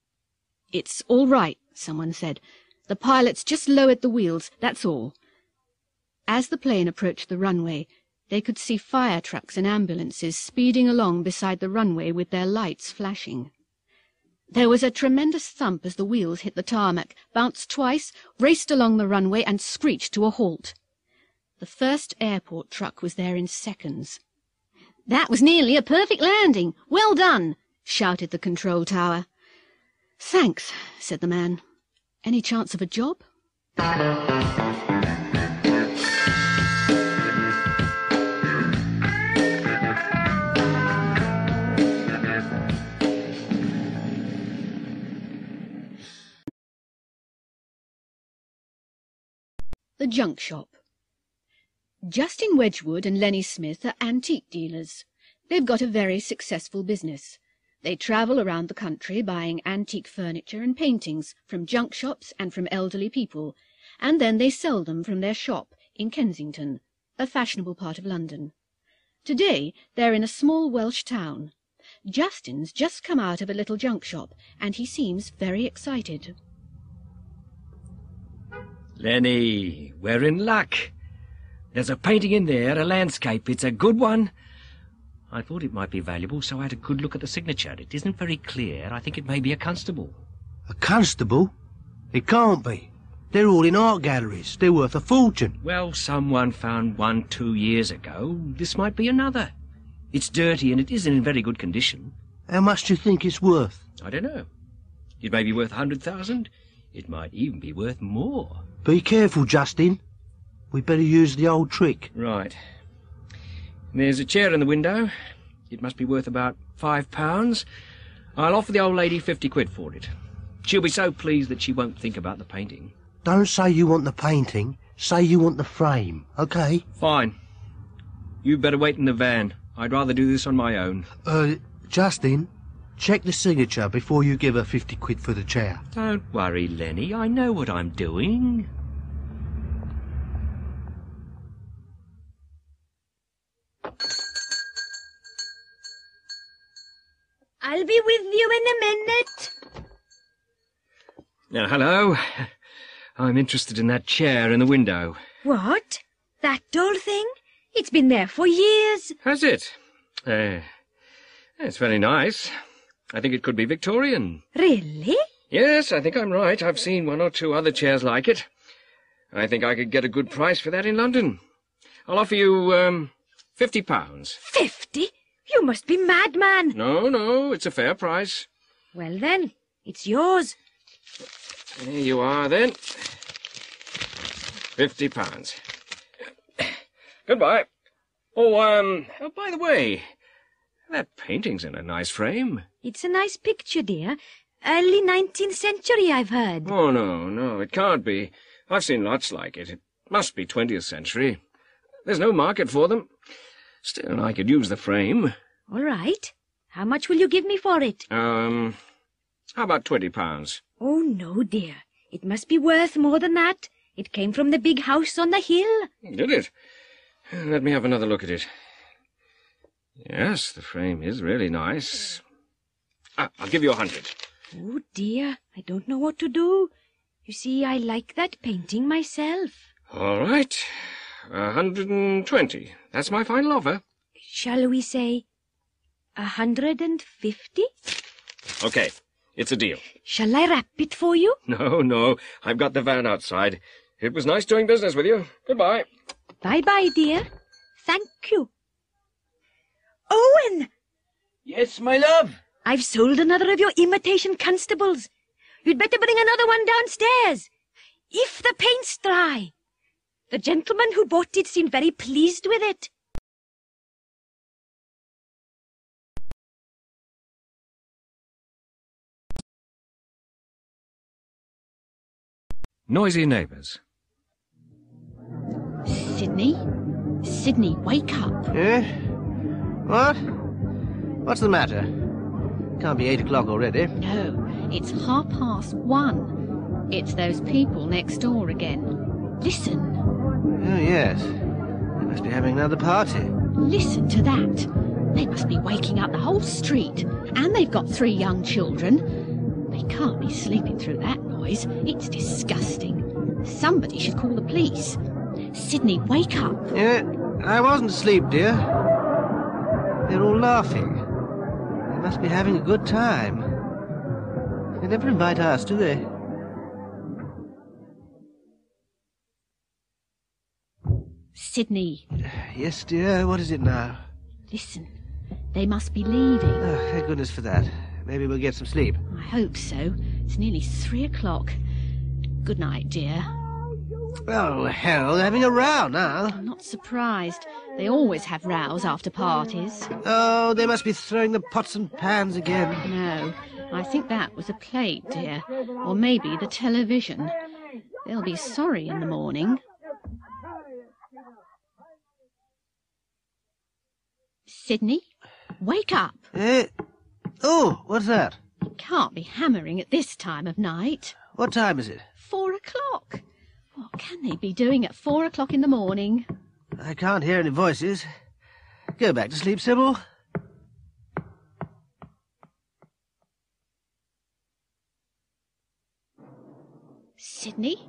"It's all right," someone said. "The pilot's just lowered the wheels, that's all." As the plane approached the runway, they could see fire trucks and ambulances speeding along beside the runway with their lights flashing. There was a tremendous thump as the wheels hit the tarmac, bounced twice, raced along the runway and screeched to a halt. The first airport truck was there in seconds. "That was nearly a perfect landing. Well done," shouted the control tower. "Thanks," said the man. "Any chance of a job?" The Junk Shop. Justin Wedgwood and Lenny Smith are antique dealers. They've got a very successful business. They travel around the country buying antique furniture and paintings from junk shops and from elderly people, and then they sell them from their shop in Kensington, a fashionable part of London. Today they're in a small Welsh town. Justin's just come out of a little junk shop, and he seems very excited. Lenny, we're in luck. There's a painting in there, a landscape. It's a good one. I thought it might be valuable, so I had a good look at the signature. It isn't very clear. I think it may be a constable. A constable? It can't be. They're all in art galleries. They're worth a fortune. Well, someone found one 2 years ago. This might be another. It's dirty and it isn't in very good condition. How much do you think it's worth? I don't know. It may be worth 100,000. It might even be worth more. Be careful, Justin. We'd better use the old trick. Right. There's a chair in the window. It must be worth about £5. I'll offer the old lady 50 quid for it. She'll be so pleased that she won't think about the painting. Don't say you want the painting. Say you want the frame, OK? Fine. You'd better wait in the van. I'd rather do this on my own. Justin, check the signature before you give her 50 quid for the chair. Don't worry, Lenny. I know what I'm doing. I'll be with you in a minute. Now, hello. I'm interested in that chair in the window. What? That doll thing? It's been there for years. Has it? It's very nice. I think it could be Victorian. Really? Yes, I think I'm right. I've seen 1 or 2 other chairs like it. I think I could get a good price for that in London. I'll offer you, £50. 50? You must be mad, man. No, it's a fair price. Well then, it's yours. There you are, then. £50. Goodbye. Oh, by the way, that painting's in a nice frame. It's a nice picture, dear. Early 19th century, I've heard. Oh, no, it can't be. I've seen lots like it. It must be 20th century. There's no market for them. Still, I could use the frame. All right. How much will you give me for it? How about £20? Oh, no, dear. It must be worth more than that. It came from the big house on the hill. Did it? Let me have another look at it. Yes, the frame is really nice. I'll give you 100. Oh, dear. I don't know what to do. You see, I like that painting myself. All right. 120. That's my final offer. Shall we say 150? Okay, it's a deal. Shall I wrap it for you? No, I've got the van outside. It was nice doing business with you. Goodbye. Bye-bye, dear. Thank you. Owen! Yes, my love? I've sold another of your imitation constables. You'd better bring another one downstairs. If the paint's dry. The gentleman who bought it seemed very pleased with it. Noisy neighbours. Sydney, wake up. Eh? What? What's the matter? Can't be 8 o'clock already. No, it's 1:30. It's those people next door again. Listen. Oh, yes. They must be having another party. Listen to that. They must be waking up the whole street. And they've got 3 young children. They can't be sleeping through that noise. It's disgusting. Somebody should call the police. Sydney, wake up. Yeah, I wasn't asleep, dear. They're all laughing. They must be having a good time. They never invite us, do they? Sydney. Yes, dear. What is it now? Listen. They must be leaving. Oh, thank goodness for that. Maybe we'll get some sleep. I hope so. It's nearly 3 o'clock. Good night, dear. Oh, hell, they're having a row now. I'm not surprised. They always have rows after parties. Oh, they must be throwing the pots and pans again. No, I think that was a plate, dear. Or maybe the television. They'll be sorry in the morning. Sydney, wake up. Oh, what's that? You can't be hammering at this time of night. What time is it? 4 o'clock. What can they be doing at 4 o'clock in the morning? I can't hear any voices. Go back to sleep, Sybil. Sydney,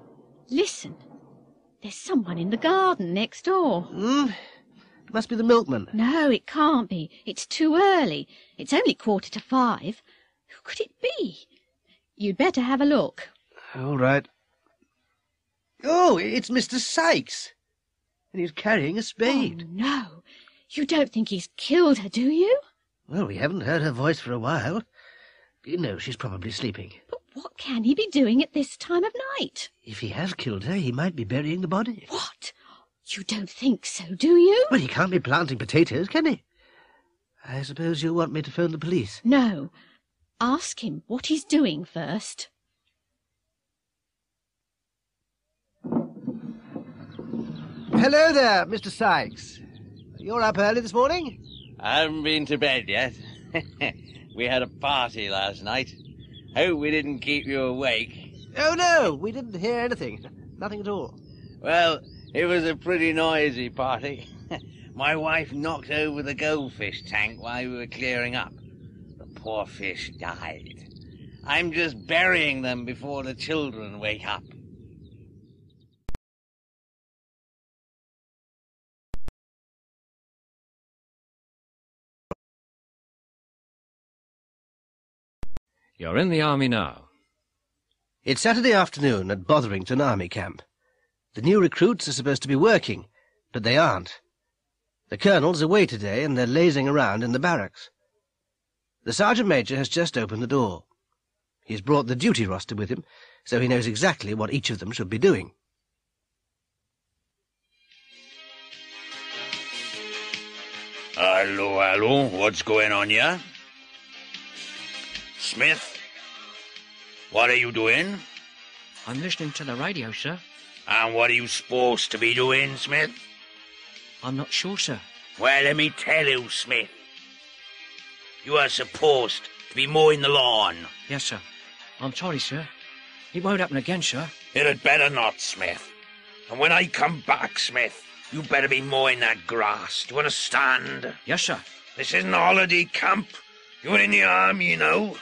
listen. There's someone in the garden next door. It must be the milkman. No, it can't be. It's too early. It's only 4:45. Who could it be? You'd better have a look. All right. Oh, it's Mr. Sykes. And he's carrying a spade. Oh, no. You don't think he's killed her, do you? Well, we haven't heard her voice for a while. You know she's probably sleeping. But what can he be doing at this time of night? If he has killed her, he might be burying the body. What? You don't think so, do you? Well, he can't be planting potatoes, can he? I suppose you'll want me to phone the police. No. Ask him what he's doing first. Hello there, Mr. Sykes. You're up early this morning? I haven't been to bed yet. We had a party last night. Hope we didn't keep you awake. Oh, no, we didn't hear anything. Nothing at all. Well, it was a pretty noisy party. My wife knocked over the goldfish tank while we were clearing up. The poor fish died. I'm just burying them before the children wake up. You're in the army now. It's Saturday afternoon at Botherington Army Camp. The new recruits are supposed to be working, but they aren't. The colonel's away today and they're lazing around in the barracks. The sergeant major has just opened the door. He's brought the duty roster with him, so he knows exactly what each of them should be doing. Hello, what's going on here? Smith? What are you doing? I'm listening to the radio, sir. And what are you supposed to be doing, Smith? I'm not sure, sir. Well, let me tell you, Smith. You are supposed to be mowing the lawn. Yes, sir. I'm sorry, sir. It won't happen again, sir. It had better not, Smith. And when I come back, Smith, you better be mowing that grass. Do you understand? Yes, sir. This isn't a holiday camp. You're in the army, you know.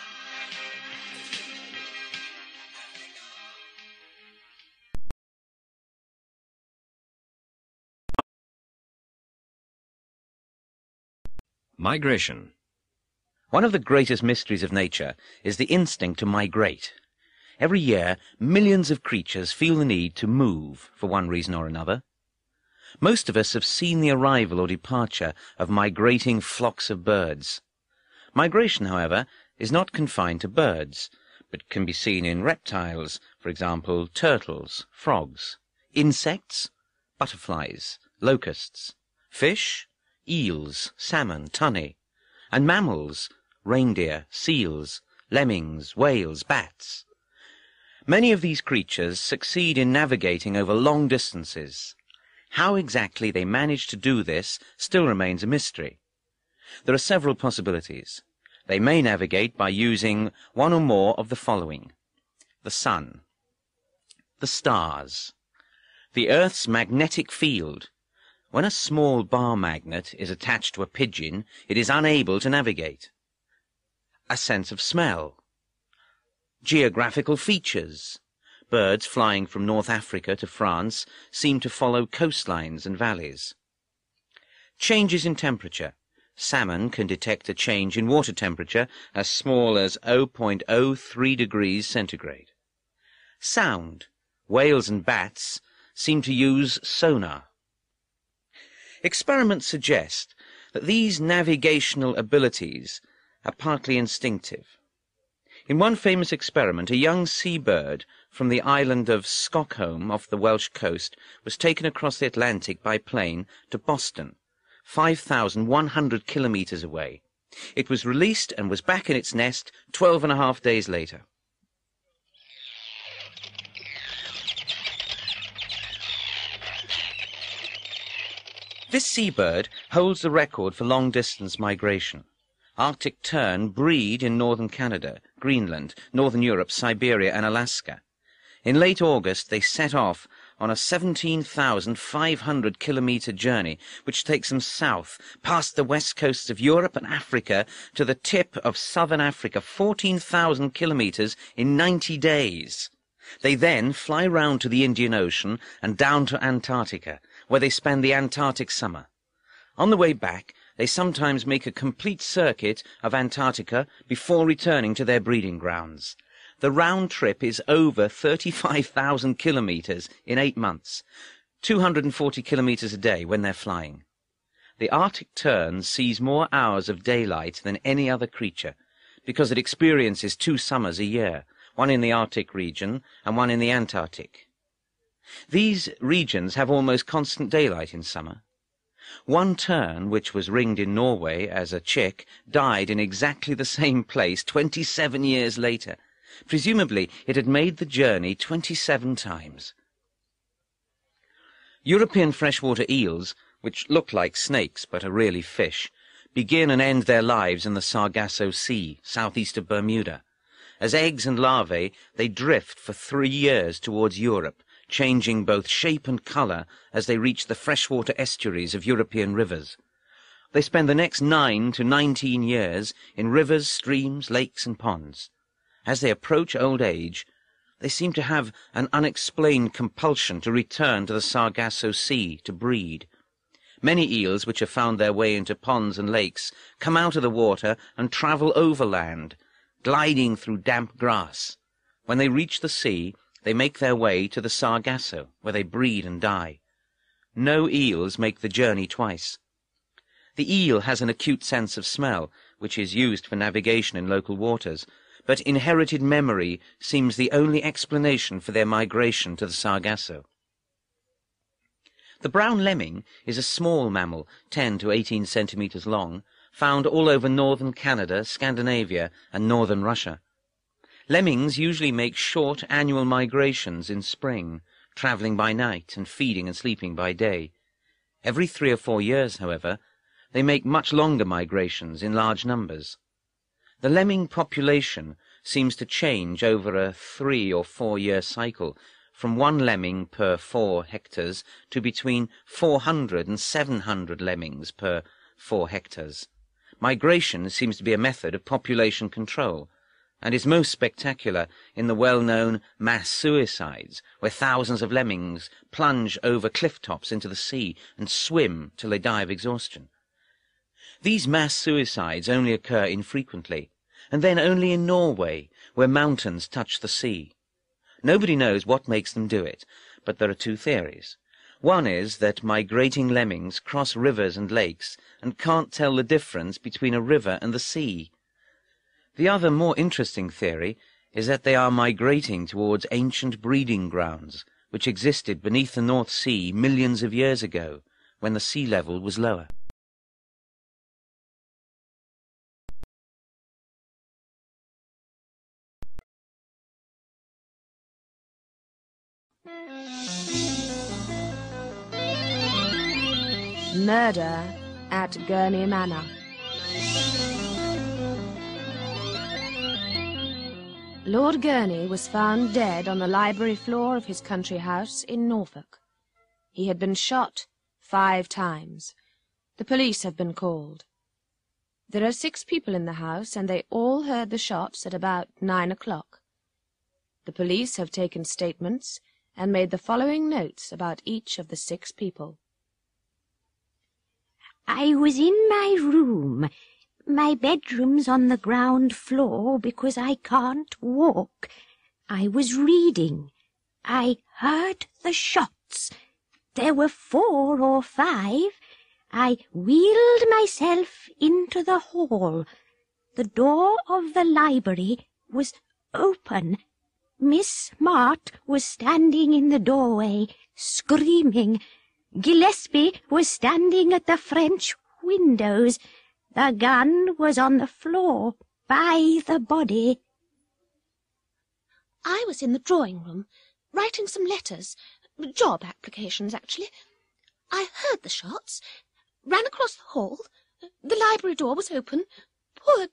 Migration. One of the greatest mysteries of nature is the instinct to migrate. Every year, millions of creatures feel the need to move for one reason or another. Most of us have seen the arrival or departure of migrating flocks of birds. Migration, however, is not confined to birds, but can be seen in reptiles, for example, turtles, frogs, insects, butterflies, locusts, fish, eels, salmon, tunny, and mammals, reindeer, seals, lemmings, whales, bats. Many of these creatures succeed in navigating over long distances. How exactly they manage to do this still remains a mystery. There are several possibilities. They may navigate by using one or more of the following: the sun, the stars, the Earth's magnetic field. When a small bar magnet is attached to a pigeon, it is unable to navigate. A sense of smell. Geographical features. Birds flying from North Africa to France seem to follow coastlines and valleys. Changes in temperature. Salmon can detect a change in water temperature as small as 0.03 degrees centigrade. Sound. Whales and bats seem to use sonar. Experiments suggest that these navigational abilities are partly instinctive. In one famous experiment, a young seabird from the island of Stockholm off the Welsh coast was taken across the Atlantic by plane to Boston, 5,100 kilometres away. It was released and was back in its nest 12.5 days later. This seabird holds the record for long-distance migration. Arctic tern breed in northern Canada, Greenland, northern Europe, Siberia and Alaska. In late August, they set off on a 17,500 kilometre journey, which takes them south, past the west coasts of Europe and Africa, to the tip of southern Africa, 14,000 kilometres in 90 days. They then fly round to the Indian Ocean and down to Antarctica, where they spend the Antarctic summer. On the way back, they sometimes make a complete circuit of Antarctica before returning to their breeding grounds. The round trip is over 35,000 kilometres in 8 months, 240 kilometres a day when they're flying. The Arctic tern sees more hours of daylight than any other creature, because it experiences 2 summers a year, one in the Arctic region and one in the Antarctic. These regions have almost constant daylight in summer. One tern, which was ringed in Norway as a chick, died in exactly the same place 27 years later. Presumably, it had made the journey 27 times. European freshwater eels, which look like snakes but are really fish, begin and end their lives in the Sargasso Sea, southeast of Bermuda. As eggs and larvae, they drift for 3 years towards Europe, changing both shape and colour as they reach the freshwater estuaries of European rivers. They spend the next 9 to 19 years in rivers, streams, lakes and ponds. As they approach old age, they seem to have an unexplained compulsion to return to the Sargasso Sea to breed. Many eels which have found their way into ponds and lakes come out of the water and travel overland, gliding through damp grass. When they reach the sea, they make their way to the Sargasso, where they breed and die. No eels make the journey twice. The eel has an acute sense of smell, which is used for navigation in local waters, but inherited memory seems the only explanation for their migration to the Sargasso. The brown lemming is a small mammal, 10 to 18 centimetres long, found all over northern Canada, Scandinavia, and northern Russia. Lemmings usually make short annual migrations in spring, travelling by night and feeding and sleeping by day. Every 3 or 4 years, however, they make much longer migrations in large numbers. The lemming population seems to change over a 3 or 4 year cycle, from 1 lemming per 4 hectares to between 400 and 700 lemmings per 4 hectares. Migration seems to be a method of population control, and is most spectacular in the well-known mass suicides, where thousands of lemmings plunge over cliff tops into the sea and swim till they die of exhaustion. These mass suicides only occur infrequently, and then only in Norway, where mountains touch the sea. Nobody knows what makes them do it, but there are 2 theories. One is that migrating lemmings cross rivers and lakes and can't tell the difference between a river and the sea. The other, more interesting theory is that they are migrating towards ancient breeding grounds, which existed beneath the North Sea millions of years ago, when the sea level was lower. Murder at Gurney Manor. Lord Gurney was found dead on the library floor of his country house in Norfolk. He had been shot 5 times. The police have been called. There are 6 people in the house, and they all heard the shots at about 9 o'clock. The police have taken statements and made the following notes about each of the 6 people. I was in my room. My bedroom's on the ground floor because I can't walk. I was reading. I heard the shots. There were 4 or 5. I wheeled myself into the hall. The door of the library was open. Miss Mart was standing in the doorway, screaming. Gillespie was standing at the French windows. The gun was on the floor by the body. I was in the drawing-room, writing some letters, job applications, actually. I heard the shots, ran across the hall. The library door was open. Poor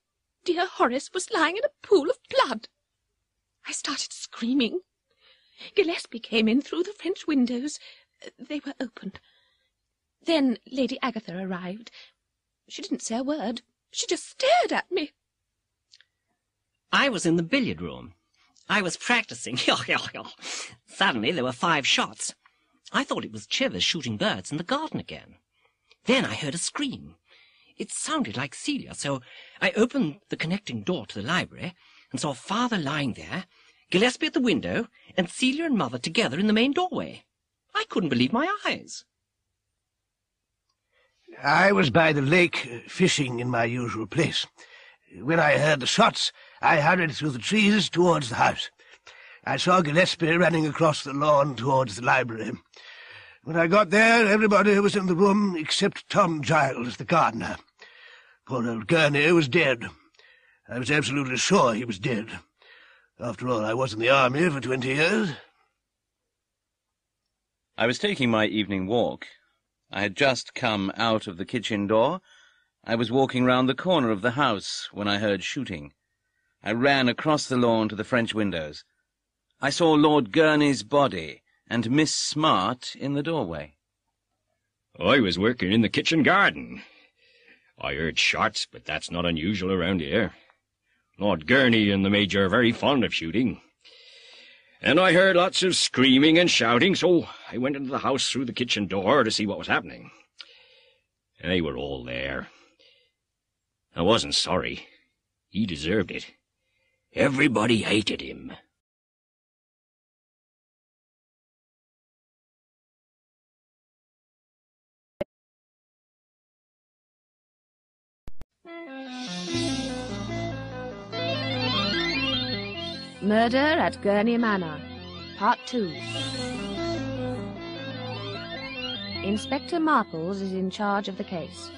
dear Horace was lying in a pool of blood. I started screaming. Gillespie came in through the French windows. They were opened. Then Lady Agatha arrived. She didn't say a word. She just stared at me. I was in the billiard room. I was practicing. Suddenly there were 5 shots. I thought it was Chivers shooting birds in the garden again. Then I heard a scream. It sounded like Celia, so I opened the connecting door to the library and saw Father lying there, Gillespie at the window, and Celia and Mother together in the main doorway. I couldn't believe my eyes. I was by the lake, fishing in my usual place. When I heard the shots, I hurried through the trees towards the house. I saw Gillespie running across the lawn towards the library. When I got there, everybody was in the room except Tom Giles, the gardener. Poor old Gurney was dead. I was absolutely sure he was dead. After all, I was in the army for 20 years. I was taking my evening walk. I had just come out of the kitchen door. I was walking round the corner of the house when I heard shooting. I ran across the lawn to the French windows. I saw Lord Gurney's body and Miss Smart in the doorway. I was working in the kitchen garden. I heard shots, but that's not unusual around here. Lord Gurney and the Major are very fond of shooting. And I heard lots of screaming and shouting, so I went into the house through the kitchen door to see what was happening. They were all there. I wasn't sorry. He deserved it. Everybody hated him. Murder at Gurney Manor, Part 2. Inspector Marples is in charge of the case.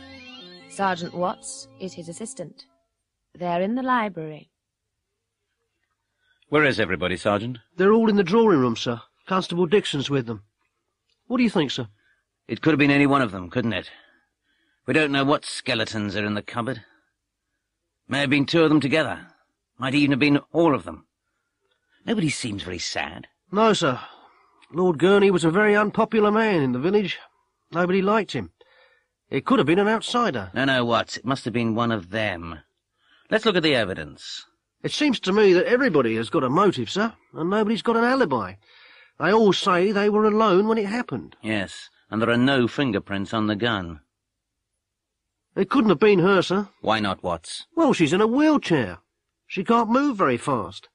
Sergeant Watts is his assistant. They're in the library. Where is everybody, Sergeant? They're all in the drawing room, sir. Constable Dixon's with them. What do you think, sir? It could have been any one of them, couldn't it? We don't know what skeletons are in the cupboard. May have been two of them together. Might even have been all of them. Nobody seems very sad. No, sir. Lord Gurney was a very unpopular man in the village. Nobody liked him. It could have been an outsider. No, Watts. It must have been one of them. Let's look at the evidence. It seems to me that everybody has got a motive, sir, and nobody's got an alibi. They all say they were alone when it happened. Yes, and there are no fingerprints on the gun. It couldn't have been her, sir. Why not, Watts? Well, she's in a wheelchair. She can't move very fast.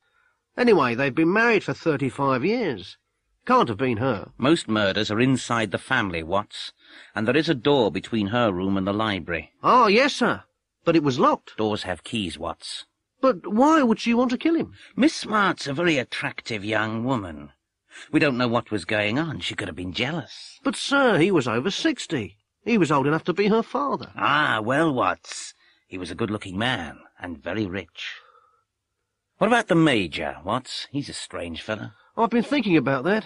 Anyway, they've been married for 35 years. Can't have been her. Most murders are inside the family, Watts, and there is a door between her room and the library. Oh, yes, sir. But it was locked. Doors have keys, Watts. But why would she want to kill him? Miss Smart's a very attractive young woman. We don't know what was going on. She could have been jealous. But, sir, he was over 60. He was old enough to be her father. Ah, well, Watts, he was a good-looking man and very rich. What about the Major, Watts? He's a strange fellow. I've been thinking about that.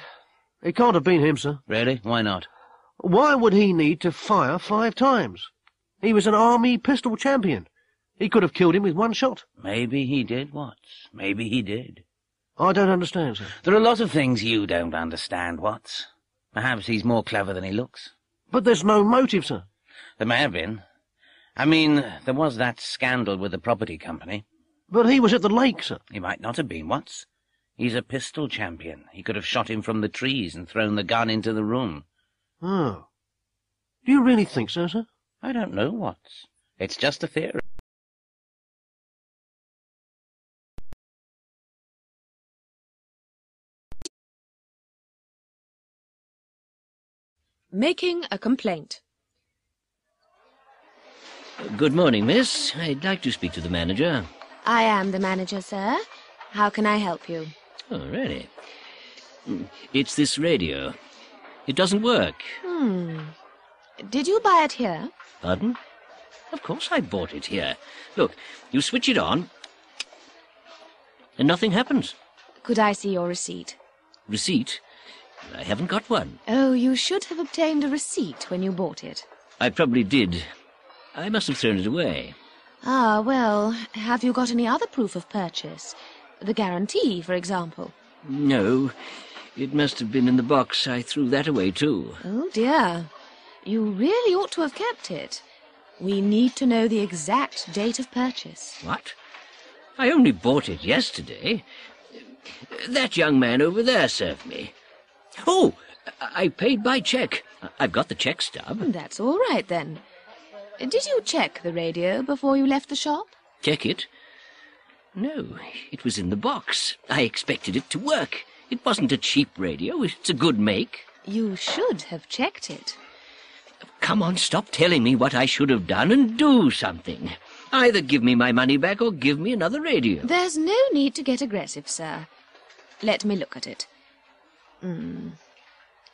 It can't have been him, sir. Really? Why not? Why would he need to fire 5 times? He was an army pistol champion. He could have killed him with one shot. Maybe he did, Watts. Maybe he did. I don't understand, sir. There are a lot of things you don't understand, Watts. Perhaps he's more clever than he looks. But there's no motive, sir. There may have been. I mean, there was that scandal with the property company. But he was at the lake, sir. He might not have been, Watts. He's a pistol champion. He could have shot him from the trees and thrown the gun into the room. Oh. Do you really think so, sir? I don't know, Watts. It's just a theory. Making a complaint. Good morning, miss. I'd like to speak to the manager. I am the manager, sir. How can I help you? Oh, really? It's this radio. It doesn't work. Did you buy it here? Pardon? Of course I bought it here. Look, you switch it on, and nothing happens. Could I see your receipt? Receipt? I haven't got one. Oh, you should have obtained a receipt when you bought it. I probably did. I must have thrown it away. Ah, well, have you got any other proof of purchase? The guarantee, for example. No, it must have been in the box. I threw that away, too. Oh, dear. You really ought to have kept it. We need to know the exact date of purchase. What? I only bought it yesterday. That young man over there served me. Oh, I paid by cheque. I've got the cheque stub. That's all right, then. Did you check the radio before you left the shop? Check it? No, it was in the box. I expected it to work. It wasn't a cheap radio. It's a good make. You should have checked it. Come on, stop telling me what I should have done and do something. Either give me my money back or give me another radio. There's no need to get aggressive, sir. Let me look at it.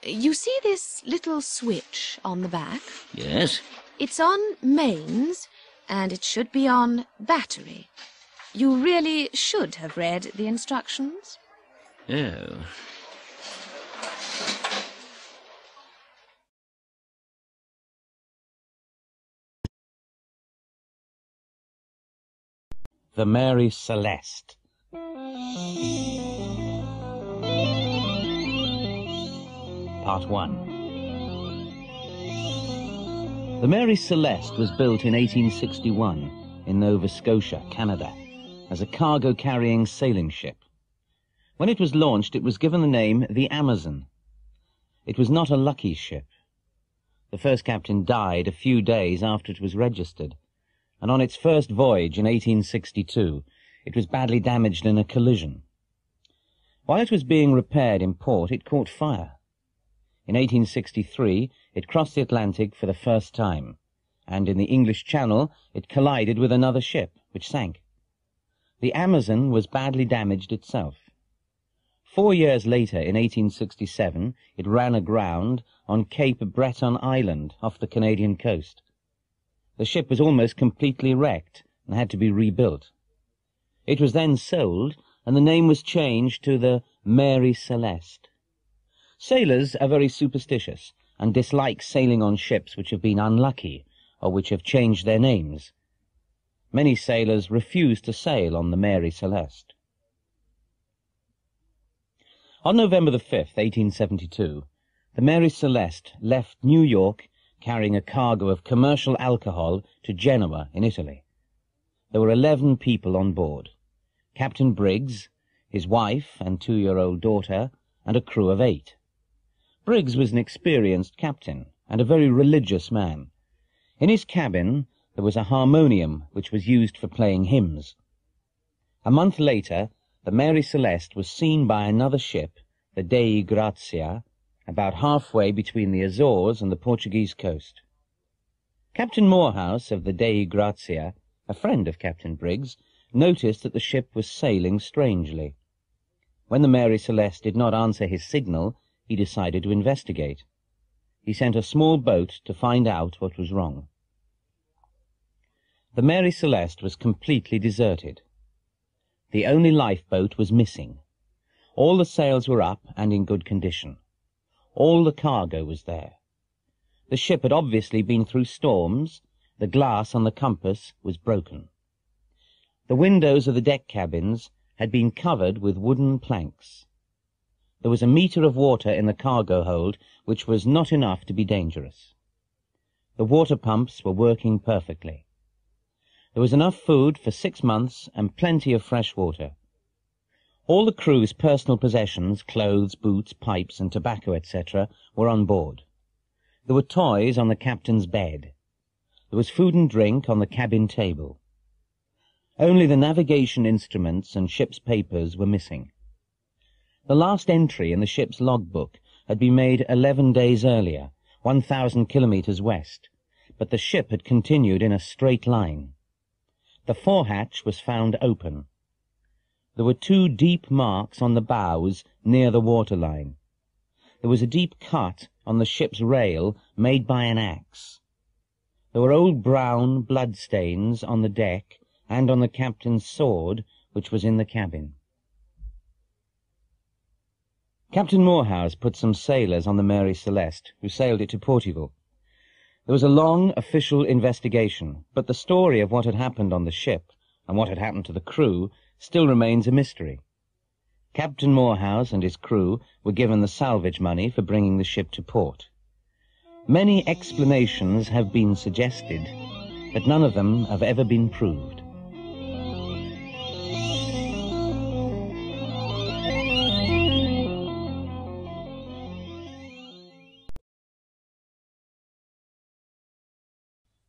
You see this little switch on the back? Yes. It's on mains, and it should be on battery. You really should have read the instructions. Oh. The Mary Celeste. Part 1. The Mary Celeste was built in 1861 in Nova Scotia, Canada, as a cargo-carrying sailing ship. When it was launched, it was given the name the Amazon. It was not a lucky ship. The first captain died a few days after it was registered, and on its first voyage in 1862, it was badly damaged in a collision. While it was being repaired in port, it caught fire. In 1863, it crossed the Atlantic for the first time, and in the English Channel, it collided with another ship, which sank. The Amazon was badly damaged itself. 4 years later, in 1867, it ran aground on Cape Breton Island off the Canadian coast. The ship was almost completely wrecked and had to be rebuilt. It was then sold, and the name was changed to the Mary Celeste. Sailors are very superstitious and dislike sailing on ships which have been unlucky or which have changed their names. Many sailors refuse to sail on the Mary Celeste. On November the 5th, 1872, the Mary Celeste left New York carrying a cargo of commercial alcohol to Genoa in Italy. There were 11 people on board: Captain Briggs, his wife and 2-year-old daughter, and a crew of 8. Briggs was an experienced captain and a very religious man. In his cabin there was a harmonium which was used for playing hymns. A month later, the Mary Celeste was seen by another ship, the Dei Grazia, about halfway between the Azores and the Portuguese coast. Captain Morehouse of the Dei Grazia, a friend of Captain Briggs, noticed that the ship was sailing strangely. When the Mary Celeste did not answer his signal, he decided to investigate. He sent a small boat to find out what was wrong. The Mary Celeste was completely deserted. The only lifeboat was missing. All the sails were up and in good condition. All the cargo was there. The ship had obviously been through storms. The glass on the compass was broken. The windows of the deck cabins had been covered with wooden planks. There was a metre of water in the cargo hold, which was not enough to be dangerous. The water pumps were working perfectly. There was enough food for 6 months and plenty of fresh water. All the crew's personal possessions, clothes, boots, pipes, and tobacco, etc., were on board. There were toys on the captain's bed. There was food and drink on the cabin table. Only the navigation instruments and ship's papers were missing. The last entry in the ship's logbook had been made 11 days earlier, 1,000 kilometres west, but the ship had continued in a straight line. The forehatch was found open. There were 2 deep marks on the bows near the waterline. There was a deep cut on the ship's rail made by an axe. There were old brown blood stains on the deck and on the captain's sword, which was in the cabin. Captain Morehouse put some sailors on the Mary Celeste, who sailed it to Portugal. There was a long official investigation, but the story of what had happened on the ship and what had happened to the crew still remains a mystery. Captain Morehouse and his crew were given the salvage money for bringing the ship to port. Many explanations have been suggested, but none of them have ever been proved.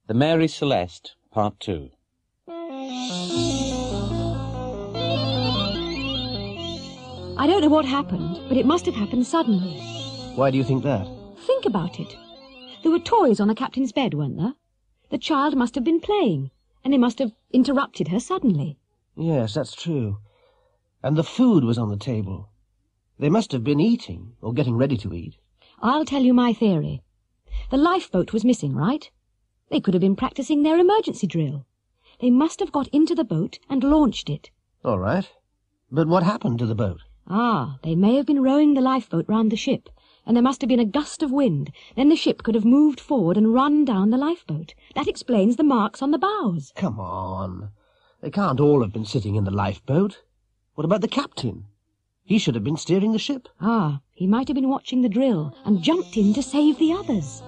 The Mary Celeste, Part 2. I don't know what happened, but it must have happened suddenly. Why do you think that? Think about it. There were toys on the captain's bed, weren't there? The child must have been playing, and they must have interrupted her suddenly. Yes, that's true. And the food was on the table. They must have been eating, or getting ready to eat. I'll tell you my theory. The lifeboat was missing, right? They could have been practicing their emergency drill. They must have got into the boat and launched it. All right. But what happened to the boat? They may have been rowing the lifeboat round the ship, and there must have been a gust of wind. Then the ship could have moved forward and run down the lifeboat. That explains the marks on the bows. Come on. They can't all have been sitting in the lifeboat. What about the captain? He should have been steering the ship. He might have been watching the drill and jumped in to save the others.